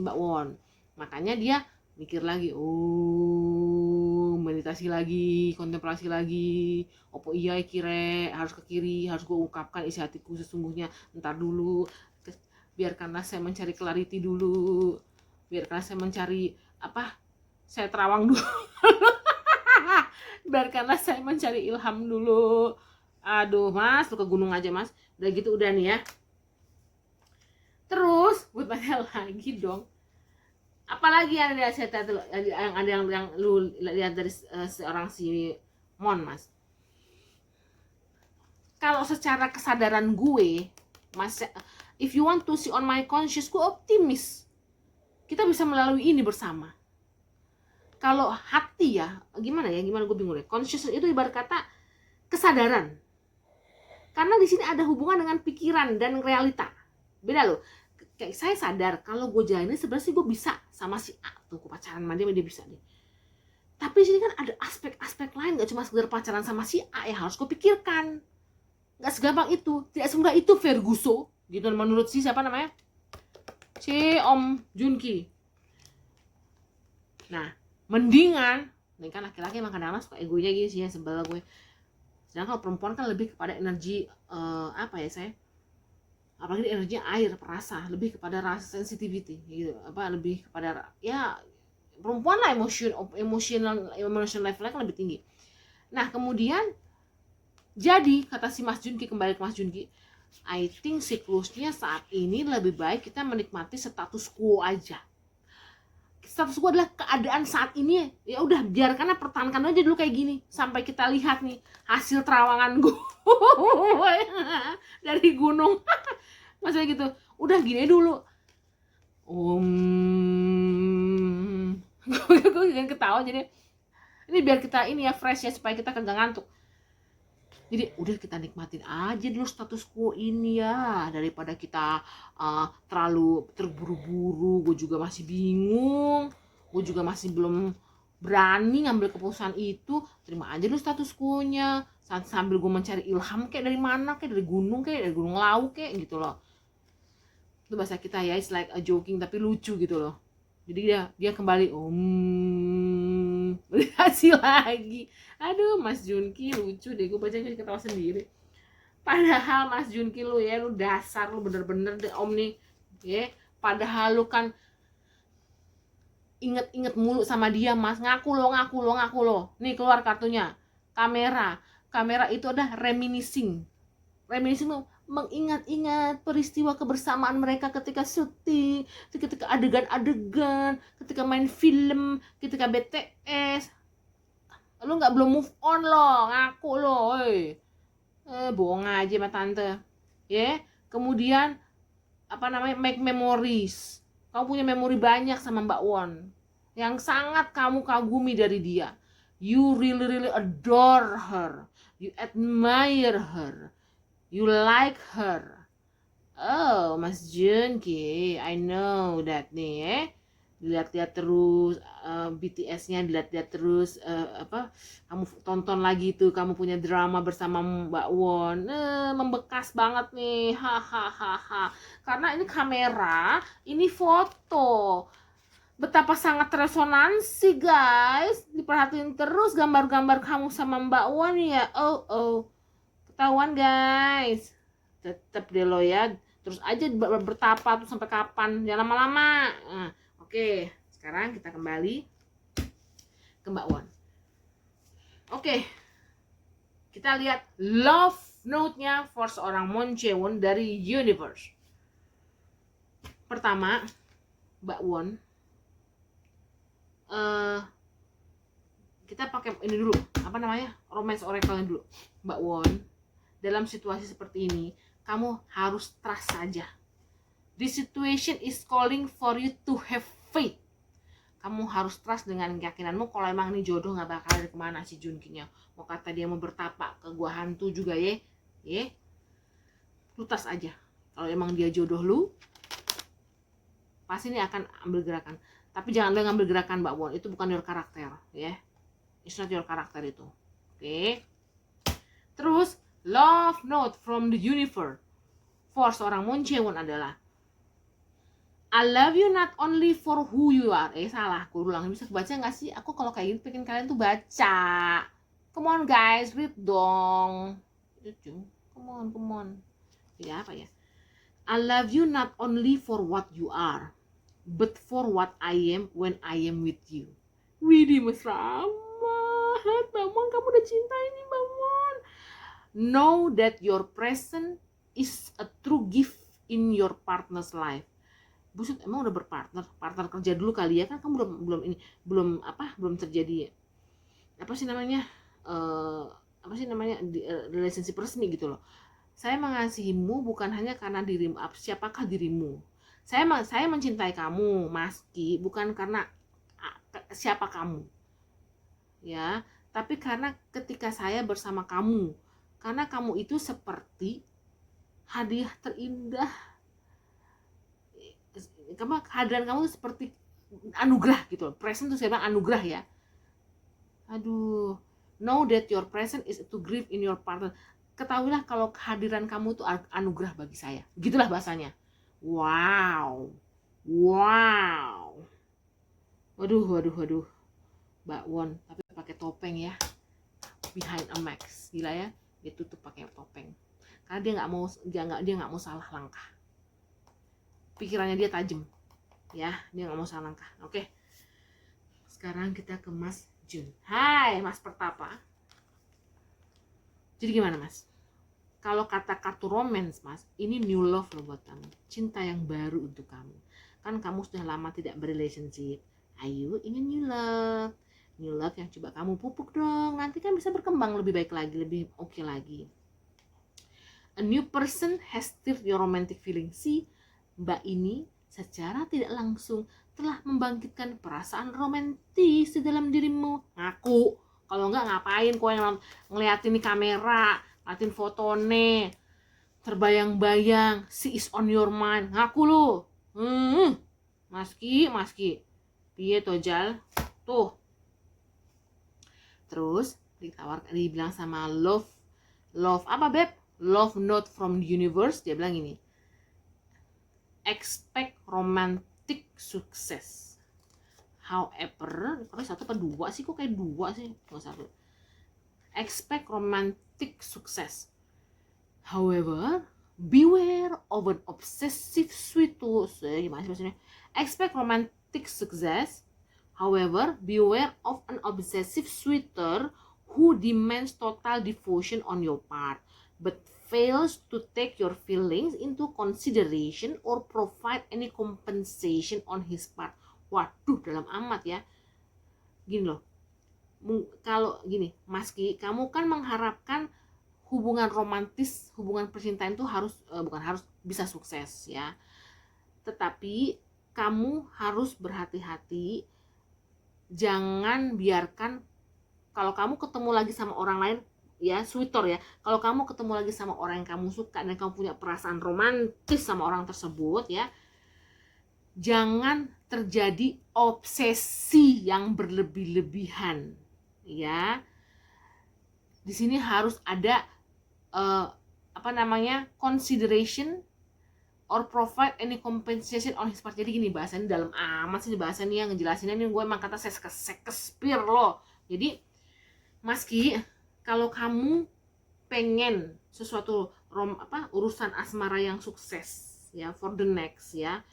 Mbak Won, makanya dia mikir lagi, meditasi lagi, kontemplasi lagi. Opo iya kire, harus ke kiri, harus gue ungkapkan isi hatiku sesungguhnya. Ntar dulu, biarkanlah saya mencari clarity dulu, biarkanlah saya mencari saya terawang dulu. Biarkanlah saya mencari ilham dulu. Aduh mas, lu ke gunung aja mas. Udah gitu udah nih ya. Terus buat tanya lagi dong, apalagi yang yang lu lihat dari seorang si Mon mas. Kalau secara kesadaran gue mas, if you want to see on my conscious, gue optimis kita bisa melalui ini bersama. Kalau hati ya gimana gue bingung deh. Conscious itu ibarat kata kesadaran, karena di sini ada hubungan dengan pikiran dan realita. Beda loh. Kayak saya sadar kalau gue jalan ini sebenarnya sih gue bisa sama si A tuh, gue pacaran sama dia bisa deh. Tapi di sini kan ada aspek-aspek lain, gak cuma sekedar pacaran sama si A yang harus gue pikirkan. Gak segampang itu, tidak semudah itu Ferguso gitu menurut si siapa namanya, si Om Junki. Nah, mendingan ini kan laki-laki emang kadang-kadang suka egonya gini sih ya, sebel gue. Sedangkan kalau perempuan kan lebih kepada energi apalagi energi air, perasa, lebih kepada rasa sensitivity gitu, lebih kepada ya perempuan lah, emotional levelnya kan lebih tinggi. Nah kemudian jadi kata si Mas Junki, kembali ke Mas Junki, I think siklusnya saat ini lebih baik kita menikmati status quo aja. Status quo adalah keadaan saat ini, ya udah biarkanlah, pertahankan aja dulu kayak gini sampai kita lihat nih hasil terawangan gue dari gunung. Maksudnya gitu, udah gini dulu. Gue jangan ketawa jadi ini biar kita ini ya fresh ya, supaya kita kagak ngantuk. Jadi udah kita nikmatin aja dulu status quo ini ya, daripada kita terlalu terburu-buru. Gue juga masih bingung, gue juga masih belum berani ngambil keputusan itu. Terima aja dulu status quo-nya sambil gue mencari ilham kayak dari mana, kayak dari gunung lawu kayak gitu loh. Itu bahasa kita ya, it's like a joking tapi lucu gitu loh. Jadi dia kembali berdasi lagi. Aduh, Mas Junki lucu deh, gue baca jadi ketawa sendiri. Padahal Mas Junki lu ya, lu dasar lu bener-bener deh om nih ya. Padahal lu kan inget-inget mulu sama dia Mas. Ngaku lo. Nih keluar kartunya. Kamera itu ada reminiscing tuh mengingat-ingat peristiwa kebersamaan mereka ketika syuting, ketika adegan-adegan, ketika main film, ketika BTS. Lu nggak belum move on lo, ngaku lo, bohong aja sama tante. Ya, kemudian apa namanya, make memories. Kamu punya memori banyak sama Mbak Won yang sangat kamu kagumi dari dia. You really adore her, you admire her, you like her. Oh, Mas Junki, I know that nih, dilihat-lihat terus BTS-nya, dilihat-lihat terus apa, kamu tonton lagi tuh, kamu punya drama bersama Mbak Won, membekas banget nih, hahaha. Karena ini kamera, ini foto, betapa sangat resonansi guys. Diperhatiin terus gambar-gambar kamu sama Mbak Won ya. Oh, ketahuan guys. Tetap deh lo ya, terus aja bertapa tuh sampai kapan, jangan lama-lama. Oke, sekarang kita kembali ke Mbak Won. Oke, kita lihat love note-nya for seorang Moon Jae-won dari Universe. Pertama, Mbak Won, kita pakai ini dulu, apa namanya, romance oracle-nya dulu. Mbak Won, dalam situasi seperti ini kamu harus trust saja. This situation is calling for you to have faith. Kamu harus trust dengan keyakinanmu kalau emang ini jodoh, nggak bakal dari kemana si Junkinya. Mau kata dia mau bertapa ke gua hantu juga ya, lu trust aja. Kalau emang dia jodoh lu, pasti ini akan ambil gerakan. Tapi jangan lu ngambil gerakan Mbak Won, itu bukan your karakter ya. It's not your karakter itu. Oke. Terus love note from the universe for seorang Moon Jae-won adalah I love you not only for who you are. Salah, aku ulang. Bisa baca nggak sih? Aku kalau kayak gini pengen kalian tuh baca. Come on guys, read dong. Come on. Ya apa ya? I love you not only for what you are, but for what I am when I am with you. Widih mesra amat. Bang Mon, kamu udah cinta ini Bang Mon. Know that your presence is a true gift in your partner's life. Buset, emang udah partner kerja dulu kali ya, kan kamu belum terjadi apa sih namanya relationship resmi gitu loh. Saya mengasihimu bukan hanya karena dirimu, siapakah dirimu. Saya mencintai kamu Maski bukan karena siapa kamu ya, tapi karena ketika saya bersama kamu, karena kamu itu seperti hadiah terindah. Kehadiran kamu itu seperti anugerah gitu. Present tuh saya bilang anugerah ya. Aduh, know that your present is to grieve in your partner. Ketahuilah kalau kehadiran kamu itu anugerah bagi saya. Gitulah bahasanya. Wow. Waduh. Mbak Won, tapi pakai topeng ya. Behind a mask. Gila ya. Dia tutup pakai topeng. Karena dia nggak mau salah langkah. Pikirannya dia tajam ya, dia nggak mau salah langkah. Oke, sekarang kita ke Mas Jun. Hai Mas Pertapa. Jadi gimana Mas, kalau kata kartu romance Mas, ini new love loh buat kamu, cinta yang baru untuk kamu. Kan kamu sudah lama tidak berrelationship, ayo ini new love yang coba kamu pupuk dong, nanti kan bisa berkembang lebih baik lagi, lebih oke lagi. A new person has stirred your romantic feeling. See, Mbak ini secara tidak langsung telah membangkitkan perasaan romantis di dalam dirimu. Ngaku. Kalau enggak ngapain kau yang ngeliatin di kamera, Latin fotone, terbayang-bayang, she is on your mind. Ngaku lu. Maski. Piye to Jal? Tuh. Terus dibilang sama love apa beb? Love note from the universe. Dia bilang ini, expect romantic success. However, satu apa dua sih? Kok kayak dua sih? Cuma satu. Expect romantic success. However, beware of an obsessive sweeter. Gimana sih maksudnya? Expect romantic success. However, beware of an obsessive sweeter who demands total devotion on your part, but fails to take your feelings into consideration or provide any compensation on his part. Waduh, dalam amat ya. Gini loh, kalau gini, Maski, kamu kan mengharapkan hubungan romantis, hubungan percintaan itu bukan harus bisa sukses ya. Tetapi kamu harus berhati-hati, jangan biarkan kalau kamu ketemu lagi sama orang lain ya, sweeter ya, kalau kamu ketemu lagi sama orang yang kamu suka dan kamu punya perasaan romantis sama orang tersebut ya, jangan terjadi obsesi yang berlebih-lebihan ya. Di sini harus ada consideration or provide any compensation on his part. Jadi gini, bahasanya dalam amat sih bahasanya, yang ngejelasinnya ini gue emang kata Shakespeare loh. Jadi Maski, kalau kamu pengen sesuatu urusan asmara yang sukses ya, for the next ya,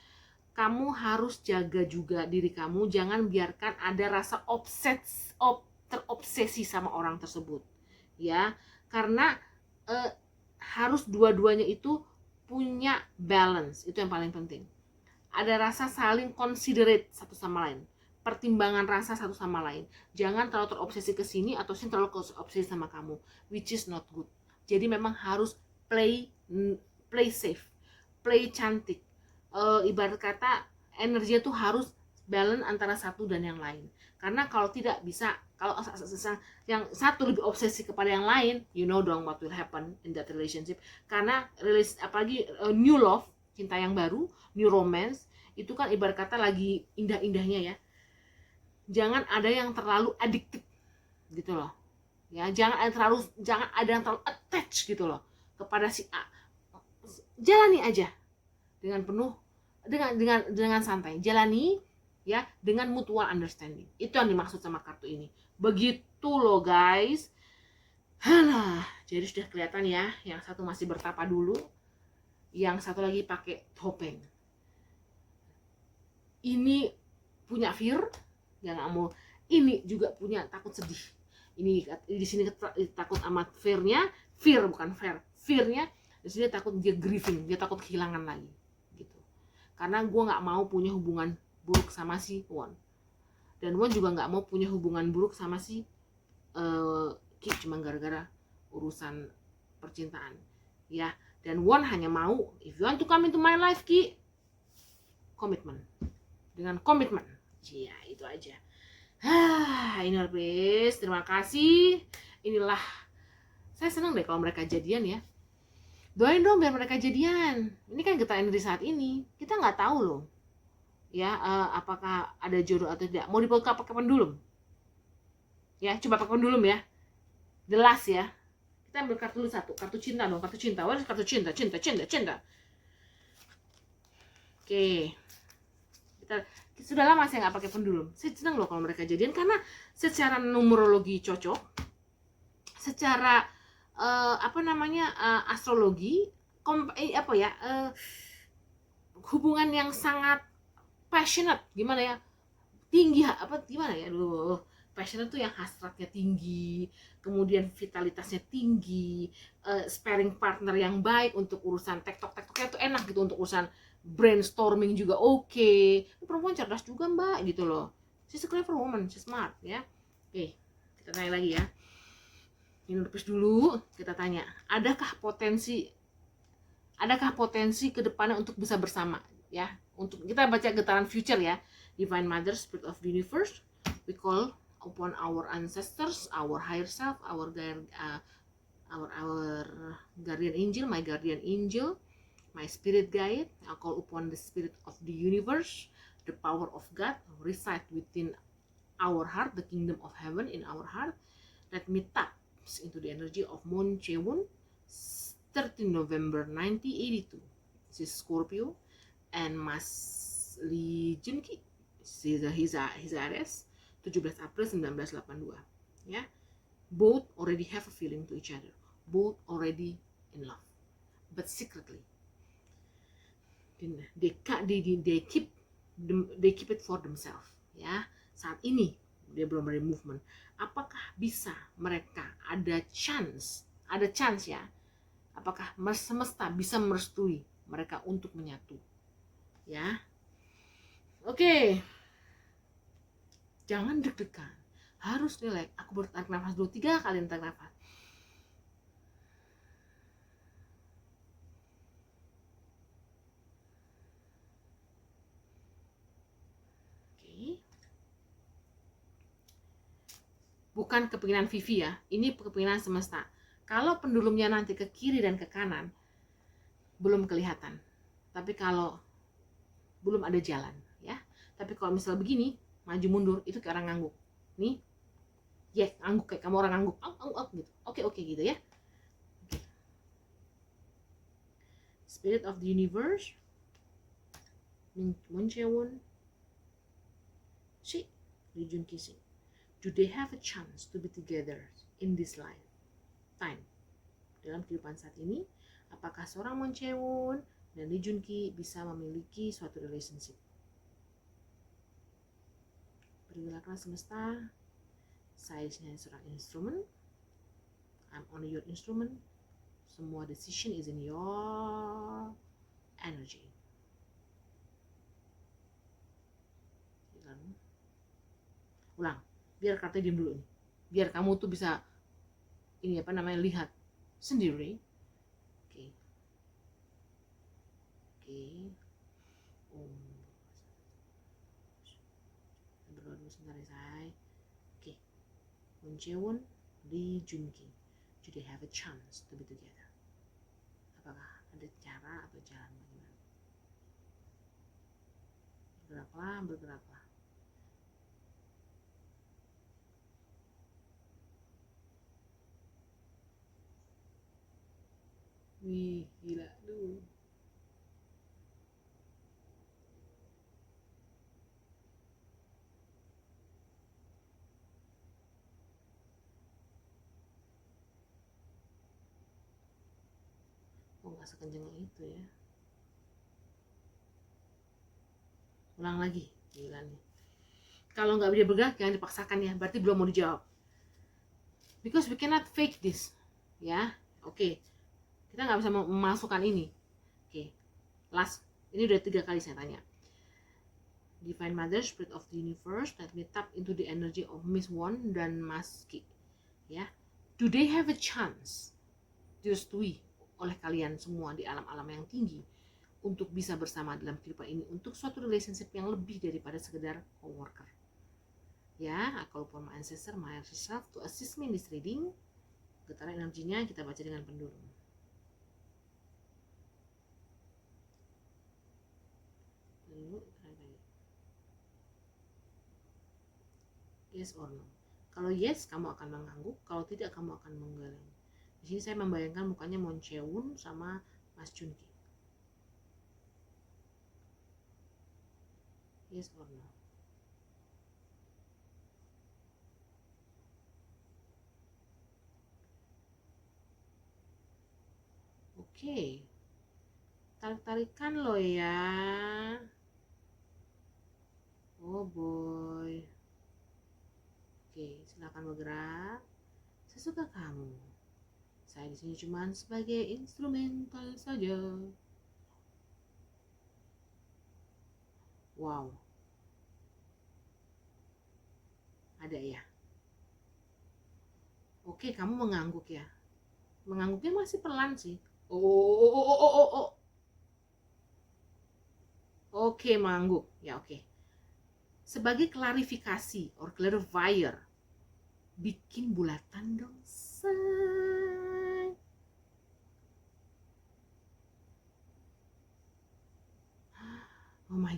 kamu harus jaga juga diri kamu, jangan biarkan ada rasa terobsesi sama orang tersebut ya, karena harus dua-duanya itu punya balance, itu yang paling penting. Ada rasa saling considerate satu sama lain, pertimbangan rasa satu sama lain. Jangan terlalu terobsesi ke sini atau sini terlalu terobsesi sama kamu, which is not good. Jadi memang harus play safe, play cantik. Ibarat kata energinya tuh harus balance antara satu dan yang lain. Karena kalau tidak bisa, kalau yang satu lebih obsesi kepada yang lain, you know dong what will happen in that relationship. Karena apalagi new love, cinta yang baru, new romance, itu kan ibarat kata lagi indah-indahnya ya. Jangan ada yang terlalu addicted gitu loh. Ya, jangan ada yang terlalu attach gitu loh kepada si A. Jalani aja dengan penuh dengan santai. Jalani ya dengan mutual understanding. Itu yang dimaksud sama kartu ini. Begitu loh guys. Halah, jadi sudah kelihatan ya, yang satu masih bertapa dulu, yang satu lagi pakai topeng. Ini punya fear, yang nggak mau. Ini juga punya takut sedih. Ini di sini takut amat fear-nya, fear bukan fair. Fear-nya di sini takut dia grieving, dia takut kehilangan lagi gitu. Karena gue nggak mau punya hubungan buruk sama si Won, dan Won juga nggak mau punya hubungan buruk sama si Ki, cuma gara-gara urusan percintaan ya. Dan Won hanya mau, if you want to come into my life Ki, komitmen, dengan komitmen ya, itu aja. Ini habis, terima kasih. Inilah, saya senang deh kalau mereka jadian ya. Doain dong biar mereka jadian. Ini kan getah energi saat ini, kita nggak tahu loh ya, apakah ada jodoh atau tidak. Mau dibuka pakai pendulum ya, coba pakai pendulum ya, the last ya. Kita ambil kartu dulu satu, kartu cinta dong, kartu cinta. Wah, kartu cinta. Oke, kita sudah lama saya nggak pakai pendulum. Saya senang loh kalau mereka jadian, karena secara numerologi cocok, secara astrologi, hubungan yang sangat passionate, gimana ya, tinggi, passionate tuh yang hasratnya tinggi, kemudian vitalitasnya tinggi, sparring partner yang baik untuk urusan tektok-tektoknya tuh enak gitu, untuk urusan brainstorming juga oke. Perempuan cerdas juga mbak gitu loh, she's a clever woman, she's smart ya. Oke, kita tanya lagi ya, minum nafas dulu. Kita tanya, adakah potensi kedepannya untuk bisa bersama ya. Untuk kita baca getaran future ya. Divine Mother, Spirit of the Universe, we call upon our ancestors, our higher self, our our guardian angel, my guardian angel, my spirit guide. I call upon the spirit of the universe, the power of God reside within our heart, the kingdom of heaven in our heart. Let me tap into the energy of Moon Chewon, 13 November 1982. This is Scorpio, and Mas Lee Junki, his Aries, 17 April 1982. Ya, both already have a feeling to each other, both already in love, but secretly they keep it for themselves. Ya, saat ini dia belum ada movement. Apakah bisa mereka ada chance ya? Apakah semesta bisa merestui mereka untuk menyatu? Ya, oke. Jangan deg-degan, harus relax. Aku bertarik nafas dulu 3 kali, tarik nafas. Bukan kepinginan Vivi ya, ini kepinginan semesta. Kalau pendulumnya nanti ke kiri dan ke kanan, belum kelihatan. Tapi kalau belum ada jalan, ya. Tapi kalau misal begini, maju mundur, itu kayak orang ngangguk. Nih, ya ngangguk kayak kamu orang ngangguk, gitu. Oke gitu ya. Okay. Spirit of the universe, Moon Chewon, Lee Junki. Do they have a chance to be together in this lifetime? Dalam kehidupan saat ini, apakah seorang Moon Chewon dan Lee Junki bisa memiliki suatu relationship? Bergeraklah semesta. Saya disini seorang instrumen. I'm only your instrument. Semua decision is in your energy. Ulang. Biar kartunya diem dulu nih, biar kamu tuh bisa ini lihat sendiri. Oke. Berdoa dulu sebentar ya say. Oke. Moon Chewon, Lee Junki, do they have a chance to be together? Apakah ada cara atau jalan bagaimana? Bergeraklah. Wih, gila tuh. Oh, nggak sekencang itu ya. Ulang lagi, gila nih. Kalau nggak bisa bergerak, jangan dipaksakan ya. Berarti belum mau dijawab. Because we cannot fake this, ya. Oke. Kita nggak bisa memasukkan ini. Oke. Last, ini udah 3 kali saya tanya. Divine Mother, Spirit of the Universe, let me tap into the energy of Miss Won dan Mas Ki. Ya, do they have a chance direstui oleh kalian semua di alam-alam yang tinggi untuk bisa bersama dalam kehidupan ini, untuk suatu relationship yang lebih daripada sekedar coworker? Ya, I call upon my ancestor, my higher self to assist me in this reading. Getaran energinya kita baca dengan pendulum. Yes or no? Kalau yes, kamu akan mengangguk. Kalau tidak, kamu akan menggeleng. Di sini saya membayangkan mukanya Moon Chewon sama Mas Junki. Yes or no? Oke. Tarik-tarikan lo ya. Oh boy. Oke, silakan bergerak sesuka kamu. Saya di sini cuma sebagai instrumental saja. Wow. Ada ya? Oke, kamu mengangguk ya. Mengangguknya masih pelan sih. Oh. Oke, mengangguk. Ya, oke. Sebagai klarifikasi or clarifier, bikin bulatan dong, say.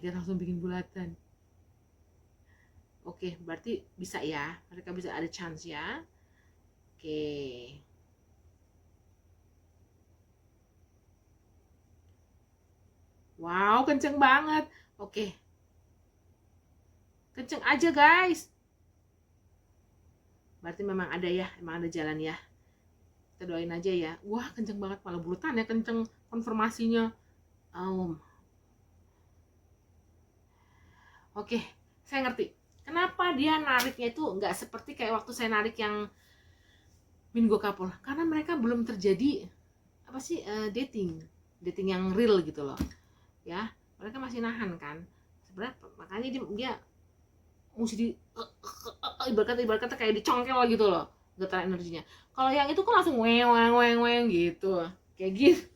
kita langsung bikin bulatan. Oke, berarti bisa ya, mereka bisa ada chance ya. Oke. Wow, kenceng banget. Oke, kenceng aja guys. Berarti memang ada ya, memang ada jalan ya. Kita doain aja ya. Wah, kenceng banget, malah bulutan ya, kenceng konfirmasinya. Oke, saya ngerti. Kenapa dia nariknya itu nggak seperti kayak waktu saya narik yang Bingo Couple? Karena mereka belum terjadi apa sih dating yang real gitu loh. Ya, mereka masih nahan kan. Sebenarnya makanya dia mesti di ibarat kata kayak dicongkel gitu loh, getaran energinya. Kalau yang itu kan langsung weng weng weng weng gitu, kayak gitu.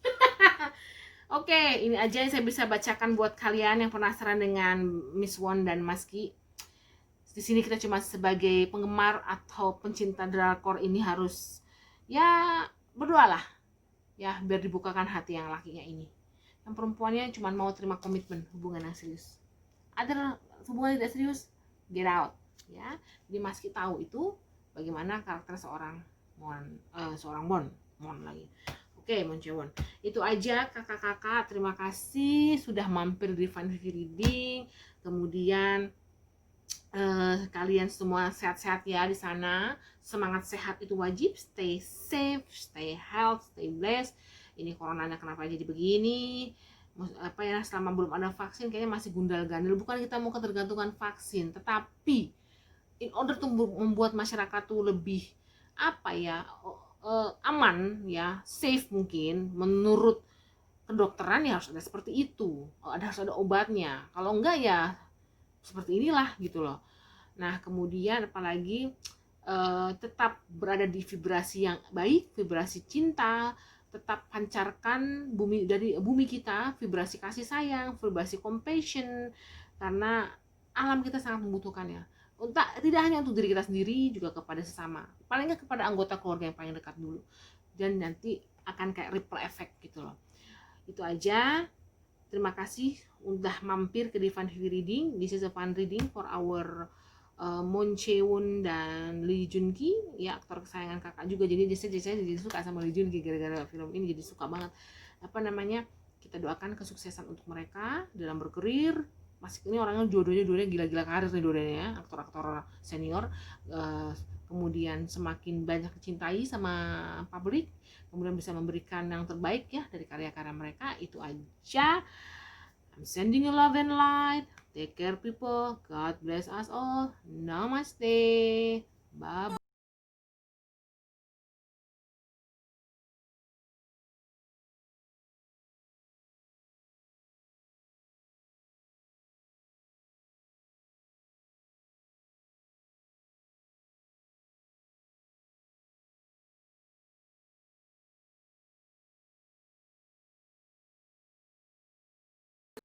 Oke, ini aja yang saya bisa bacakan buat kalian yang penasaran dengan Miss Won dan Mas Ki. Di sini kita cuma sebagai penggemar atau pencinta drakor ini harus ya berdoalah ya biar dibukakan hati yang lakinya ini. Yang perempuannya cuma mau terima komitmen hubungan yang serius. Ada hubungan tidak serius, get out ya. Jadi Mas Ki tahu itu bagaimana karakter seorang Mon lagi. Oke, Mon Chewon. Itu aja kakak-kakak, terima kasih sudah mampir di Fun Reading. Kemudian kalian semua sehat-sehat ya di sana. Semangat sehat itu wajib. Stay safe, stay healthy, stay blessed. Ini coronanya kenapa jadi begini? Apa ya, selama belum ada vaksin kayaknya masih gundal-gandul. Bukan kita mau ketergantungan vaksin, tetapi in order to membuat masyarakat tuh lebih apa ya, aman ya, safe mungkin menurut kedokteran ya harus ada seperti itu. Harus ada obatnya. Kalau enggak ya seperti inilah gitu loh. Nah, kemudian apalagi tetap berada di vibrasi yang baik, vibrasi cinta, tetap pancarkan dari bumi kita vibrasi kasih sayang, vibrasi compassion, karena alam kita sangat membutuhkannya. Tidak hanya untuk diri kita sendiri, juga kepada sesama, paling nggak kepada anggota keluarga yang paling dekat dulu, dan nanti akan kayak ripple effect gitu loh. Itu aja. Terima kasih udah mampir ke Fun Reading. This is a fun reading for our Mon Chewon dan Lee Jun Ki, ya aktor kesayangan kakak juga. Jadi saya jadi suka sama Lee Jun Ki gara-gara film ini, jadi suka banget. Apa namanya? Kita doakan kesuksesan untuk mereka dalam berkarir. Masih ini orangnya dua-duanya gila-gila karir nih dua-duanya ya, aktor-aktor senior. Kemudian semakin banyak dicintai sama publik, kemudian bisa memberikan yang terbaik ya dari karya-karya mereka. Itu aja. I'm sending you love and light. Take care people. God bless us all. Namaste. Bye bye.